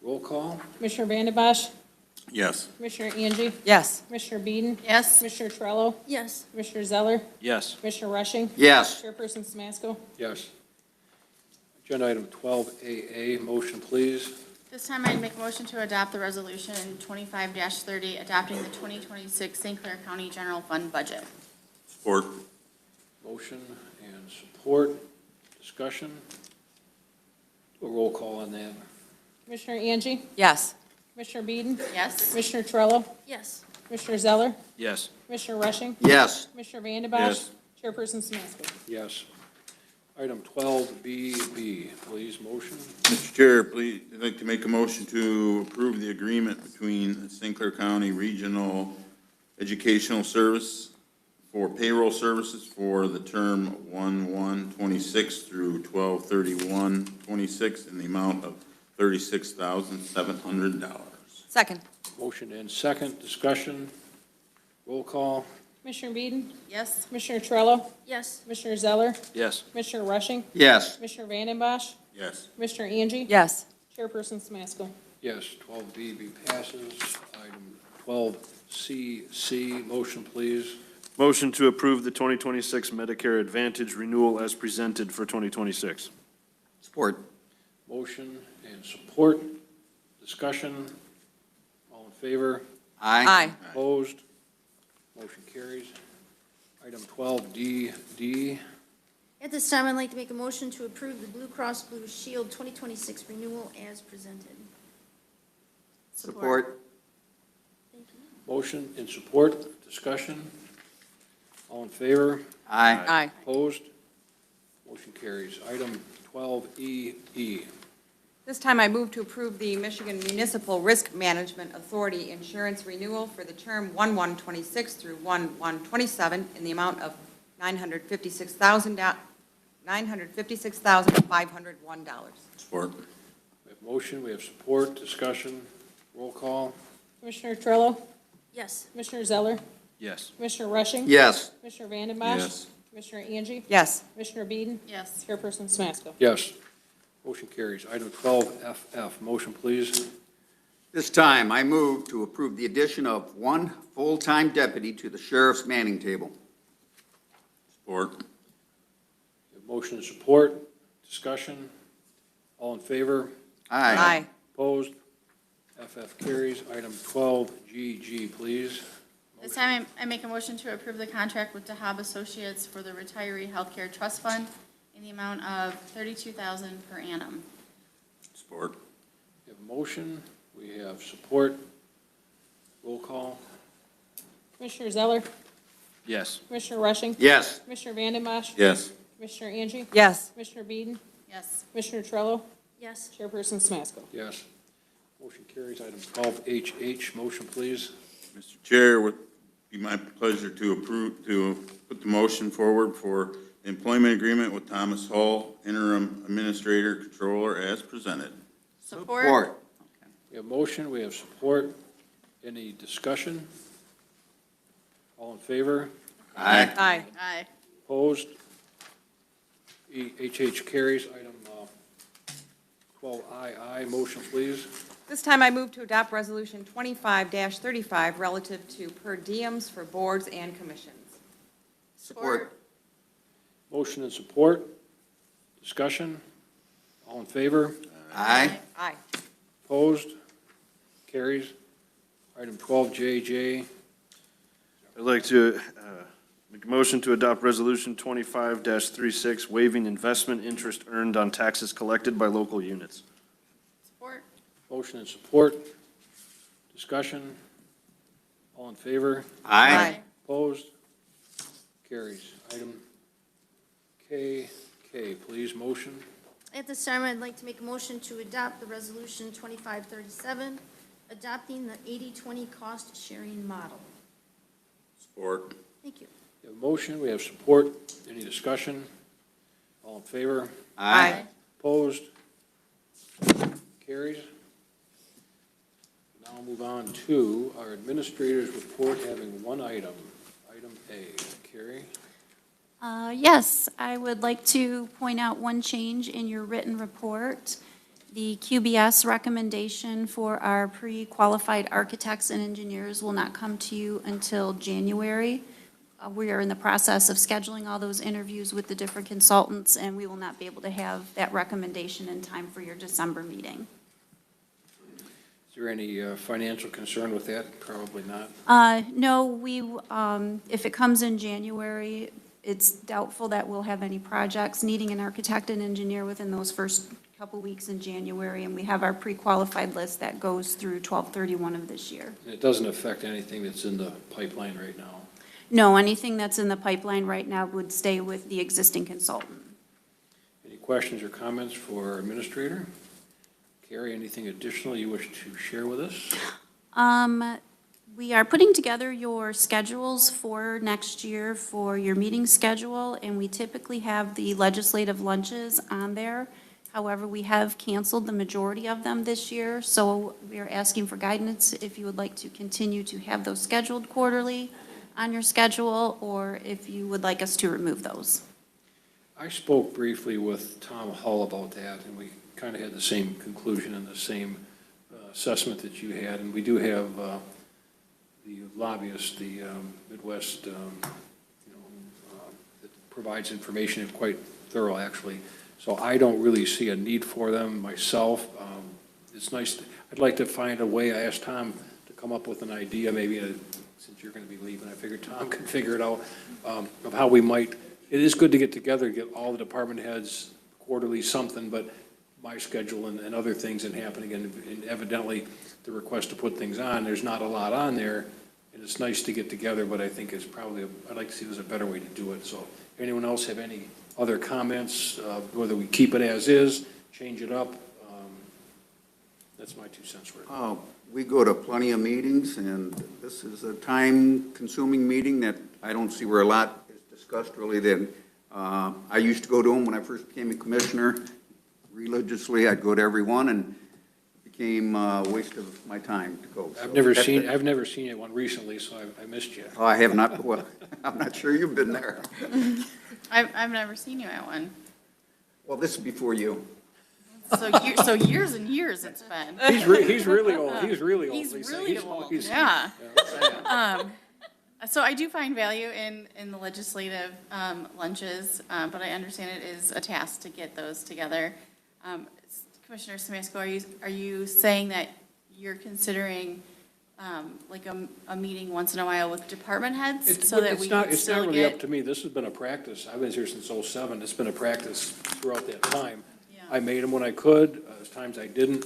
Roll call. Commissioner Vanden Bosch? Yes. Commissioner Angie? Yes. Commissioner Beeden? Yes. Commissioner Trello? Yes. Commissioner Zeller? Yes. Commissioner Rushing? Yes. Chairperson Smasko? Yes. Agenda item 12AA, motion, please. This time I'd make a motion to adopt the resolution 25-30, adopting the 2026 St. Clair County General Fund budget. Support. Motion and support. Discussion? Do a roll call on that. Commissioner Angie? Yes. Commissioner Beeden? Yes. Commissioner Trello? Yes. Commissioner Zeller? Yes. Commissioner Rushing? Yes. Commissioner Vanden Bosch? Yes. Chairperson Smasko? Yes. Item 12BB, please, motion. Mr. Chair, please, I'd like to make a motion to approve the agreement between the St. Clair County Regional Educational Service for payroll services for the term 1/1/26 through 12/31/26 in the amount of $36,700. Second? Motion and second. Discussion? Roll call. Commissioner Beeden? Yes. Commissioner Trello? Yes. Commissioner Zeller? Yes. Commissioner Rushing? Yes. Commissioner Vanden Bosch? Yes. Commissioner Angie? Yes. Chairperson Smasko? Yes, 12BB passes. Item 12CC, motion, please. Motion to approve the 2026 Medicare Advantage renewal as presented for 2026. Support. Motion and support. Discussion? All in favor? Aye. Opposed? Motion carries. Item 12DD. At this time, I'd like to make a motion to approve the Blue Cross Blue Shield 2026 renewal as presented. Support. Thank you. Motion and support. Discussion? All in favor? Aye. Aye. Opposed? Motion carries. Item 12EE. This time I move to approve the Michigan Municipal Risk Management Authority insurance renewal for the term 1/1/26 through 1/1/27 in the amount of $956,501. Support. We have motion, we have support, discussion, roll call. Commissioner Torello? Yes. Commissioner Zeller? Yes. Commissioner Rushing? Yes. Commissioner Vanden Bosch? Yes. Commissioner Angie? Yes. Commissioner Beeden? Yes. Chairperson Smasko? Yes. Motion carries. Item 12FF, motion please. This time, I move to approve the addition of one full-time deputy to the sheriff's manning table. Support. We have motion and support, discussion, all in favor? Aye. Opposed? FF carries. Item 12GG, please. This time, I make a motion to approve the contract with DeHaab Associates for the Retiree Healthcare Trust Fund in the amount of $32,000 per annum. Support. We have motion, we have support, roll call. Commissioner Zeller? Yes. Commissioner Rushing? Yes. Commissioner Vanden Bosch? Yes. Commissioner Angie? Yes. Commissioner Beeden? Yes. Commissioner Torello? Yes. Chairperson Smasko? Yes. Motion carries. Item 12HH, motion please. Mr. Chair, it would be my pleasure to put the motion forward for employment agreement with Thomas Hall, interim administrator controller as presented. Support. We have motion, we have support. Any discussion? All in favor? Aye. Aye. Aye. Opposed? HH carries. Item 12II, motion please. This time I move to adopt Resolution 25-35 relative to per diems for boards and commissions. Support. Motion and support. Discussion? All in favor? Aye. Aye. Opposed? Carries. Item 12JJ. I'd like to make a motion to adopt Resolution 25-36, waiving investment interest earned on taxes collected by local units. Support. Motion and support. Discussion? All in favor? Aye. Opposed? Carries. Item KK, please, motion. At this time, I'd like to make a motion to adopt the resolution 2537, adopting the 80/20 cost sharing model. Support. Thank you. We have a motion, we have support. Any discussion? All in favor? Aye. Opposed? Carries. Now move on to our administrator's report having one item. Item A. Carrie? Yes, I would like to point out one change in your written report. The QBS recommendation for our pre-qualified architects and engineers will not come to you until January. We are in the process of scheduling all those interviews with the different consultants, and we will not be able to have that recommendation in time for your December meeting. Is there any financial concern with that? Probably not. No, if it comes in January, it's doubtful that we'll have any projects needing an architect and engineer within those first couple weeks in January, and we have our pre-qualified list that goes through 12/31 of this year. And it doesn't affect anything that's in the pipeline right now. No, anything that's in the pipeline right now would stay with the existing consultant. Any questions or comments for our administrator? Carrie, anything additional you wish to share with us? We are putting together your schedules for next year for your meeting schedule, and we typically have the legislative lunches on there. However, we have canceled the majority of them this year, so we are asking for guidance if you would like to continue to have those scheduled quarterly on your schedule, or if you would like us to remove those. I spoke briefly with Tom Hull about that, and we kind of had the same conclusion and the same assessment that you had, and we do have the lobbyist, the Midwest, that provides information, and quite thorough, actually. So I don't really see a need for them myself. It's nice, I'd like to find a way, I asked Tom to come up with an idea, maybe, since you're going to be leaving, I figured Tom could figure it out, of how we might, it is good to get together, get all the department heads quarterly something, but my schedule and other things and happening, and evidently the request to put things on, there's not a lot on there, and it's nice to get together, but I think it's probably, I'd like to see there's a better way to do it. So anyone else have any other comments, whether we keep it as is, change it up? That's my 2 cents worth. We go to plenty of meetings, and this is a time-consuming meeting that I don't see where a lot is discussed really that I used to go to them when I first became a commissioner religiously. I'd go to every one, and it became a waste of my time to go. I've So never that's seen, it. I've never seen it one recently, so I missed you. Oh, I have not, well, I'm not sure you've been there. I've never seen you at one. Well, this is before you. So years and years it's been. He's really old, he's really old, He's Lisa. really old, yeah. So I do find value in the legislative lunches, but I understand it is a task to get those together. Commissioner Samasko, are you saying that you're considering like a meeting once in a while with department heads so that we can It's still not really up get? to me. This has been a practice. I've been here since '07. It's been a practice throughout that time. I made them when I could. There's times I didn't.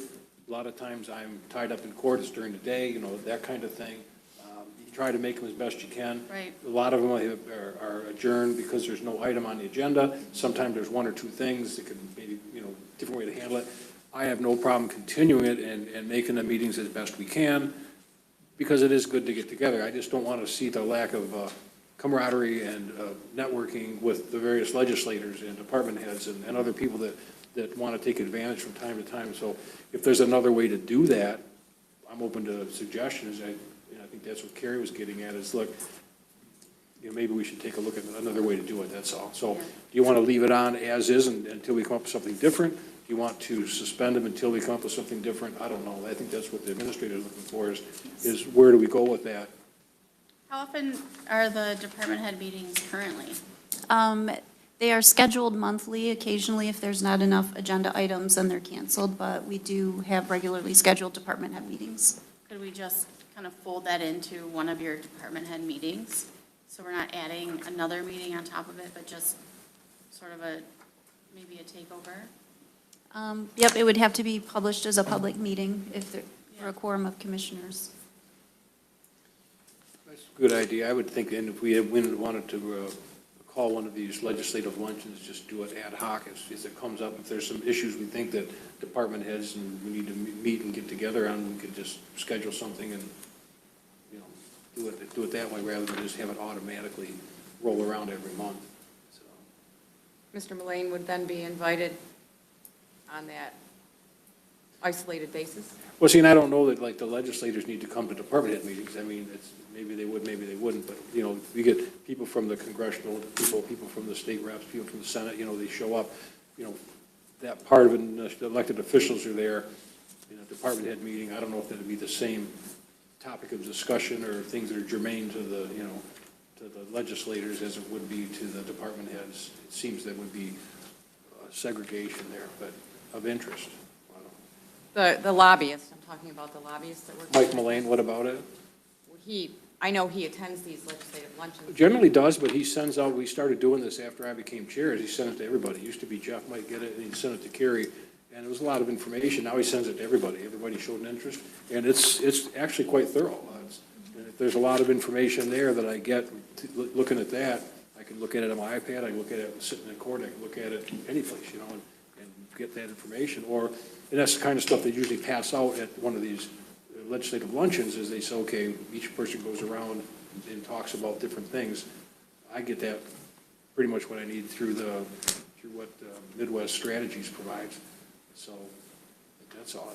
A lot of times I'm tied up in court. It's during the day, you know, that kind of thing. You try to make them as best you can. Right. A lot of them are adjourned because there's no item on the agenda. Sometimes there's one or two things that could maybe, you know, different way to handle it. I have no problem continuing it and making the meetings as best we can, because it is good to get together. I just don't want to see the lack of camaraderie and networking with the various legislators and department heads and other people that want to take advantage from time to time. So if there's another way to do that, I'm open to suggestions. I think that's what Carrie was getting at, is look, you know, maybe we should take a look at another way to do it, that's all. So do you want to leave it on as is until we come up with something different? Do you want to suspend them until we come up with something different? I don't know. I think that's what the administrator is looking for, is where do we go with that? How often are the department head meetings currently? They are scheduled monthly. Occasionally, if there's not enough agenda items, then they're canceled, but we do have regularly scheduled department head meetings. Could we just kind of fold that into one of your department head meetings? So we're not adding another meeting on top of it, but just sort of maybe a takeover? Yep, it would have to be published as a public meeting if there were a quorum of commissioners. That's a good idea. I would think, and if we wanted to call one of these legislative luncheons, just do it ad hoc as it comes up. If there's some issues we think that department heads and we need to meet and get together on, we could just schedule something and, you know, do it that way rather than just have it automatically roll around every month. So. Mr. Mullane would then be invited on that isolated basis? Well, see, and I don't know that, like, the legislators need to come to department head meetings. I mean, maybe they would, maybe they wouldn't, but, you know, we get people from the congressional people from the state reps, people from the Senate, you know, they show up, you know, that part of it, the elected officials are there, you know, department head meeting. I don't know if that'd be the same topic of discussion or things that are germane to the, you know, to the legislators as it would be to the department heads. It seems there would be segregation there, but of interest. The lobbyist, I'm talking about the lobbyist that works. Mike Mullane, what about it? I know he attends these legislative luncheons. Generally does, but he sends out, we started doing this after I became chair, he sent it to everybody. It used to be Jeff might get it, and he'd send it to Carrie, and it was a lot of information. Now he sends it to everybody. Everybody showed an interest, and it's actually quite thorough. And if there's a lot of information there that I get, looking at that, I can look at it on my iPad, I can look at it sitting in court, I can look at it any place, you know, and get that information. And that's the kind of stuff they usually pass out at one of these legislative luncheons, is they say, okay, each person goes around and talks about different things. I get that pretty much what I need through what Midwest Strategies provides. So that's all.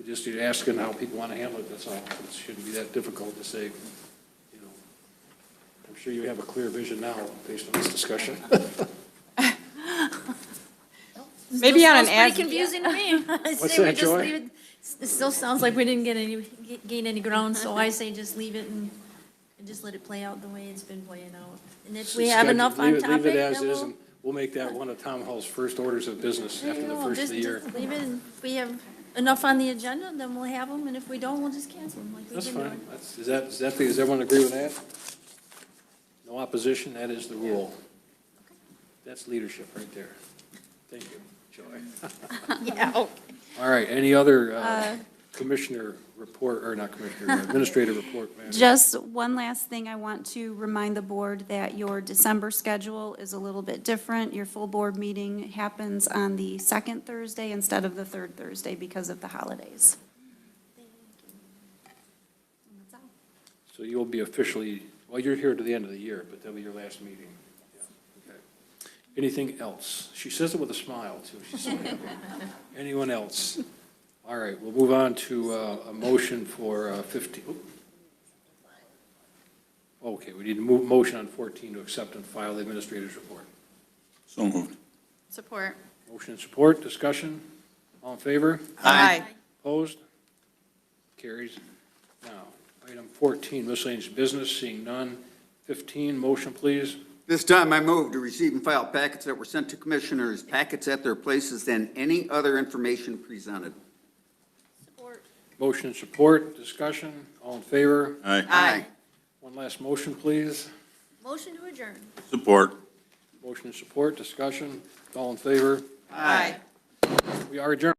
You're asking how people want to handle it, that's all. It shouldn't be that difficult to say, you know. I'm sure you have a clear vision now based on this discussion. Maybe on an Sounds pretty confusing to me. I What's say we that, just Joy? leave it. It still sounds like we didn't gain any ground, so I say just leave it and just let it play out the way it's been playing out. And if we have enough on topic, Leave it as then is, and we'll make that one of Tom Hall's first orders of business after the first of the year. Just leave it, and if we have enough on the agenda, then we'll have them, and if we don't, we'll just cancel them like we've That's been fine. doing. Does everyone agree with that? No opposition, that is the rule. That's leadership right there. Thank you, Joy. Yeah, okay. All right, any other commissioner report, or not commissioner, administrative report, ma'am? Just one last thing, I want to remind the board that your December schedule is a little bit different. Your full board meeting happens on the second Thursday instead of the third Thursday because of the holidays. So you'll be officially, well, you're here to the end of the year, but that'll be your last meeting. Yeah. Anything else? She says it with a smile, too. She's so happy. Anyone else? All right, we'll move on to a motion for 15. Okay, we need to move motion on 14 to accept and file the administrator's report. So moved. Support. Motion and support, discussion. All in favor? Aye. Opposed? Carries. Now, item 14, miscellaneous business, seeing none. 15, motion, please. This time I move to receive and file packets that were sent to commissioners, packets at their places, and any other information presented. Support. Motion and support, discussion. All in favor? Aye. Aye. One last motion, please. Motion to adjourn. Support. Motion and support, discussion. All in favor? Aye. We are adjourned.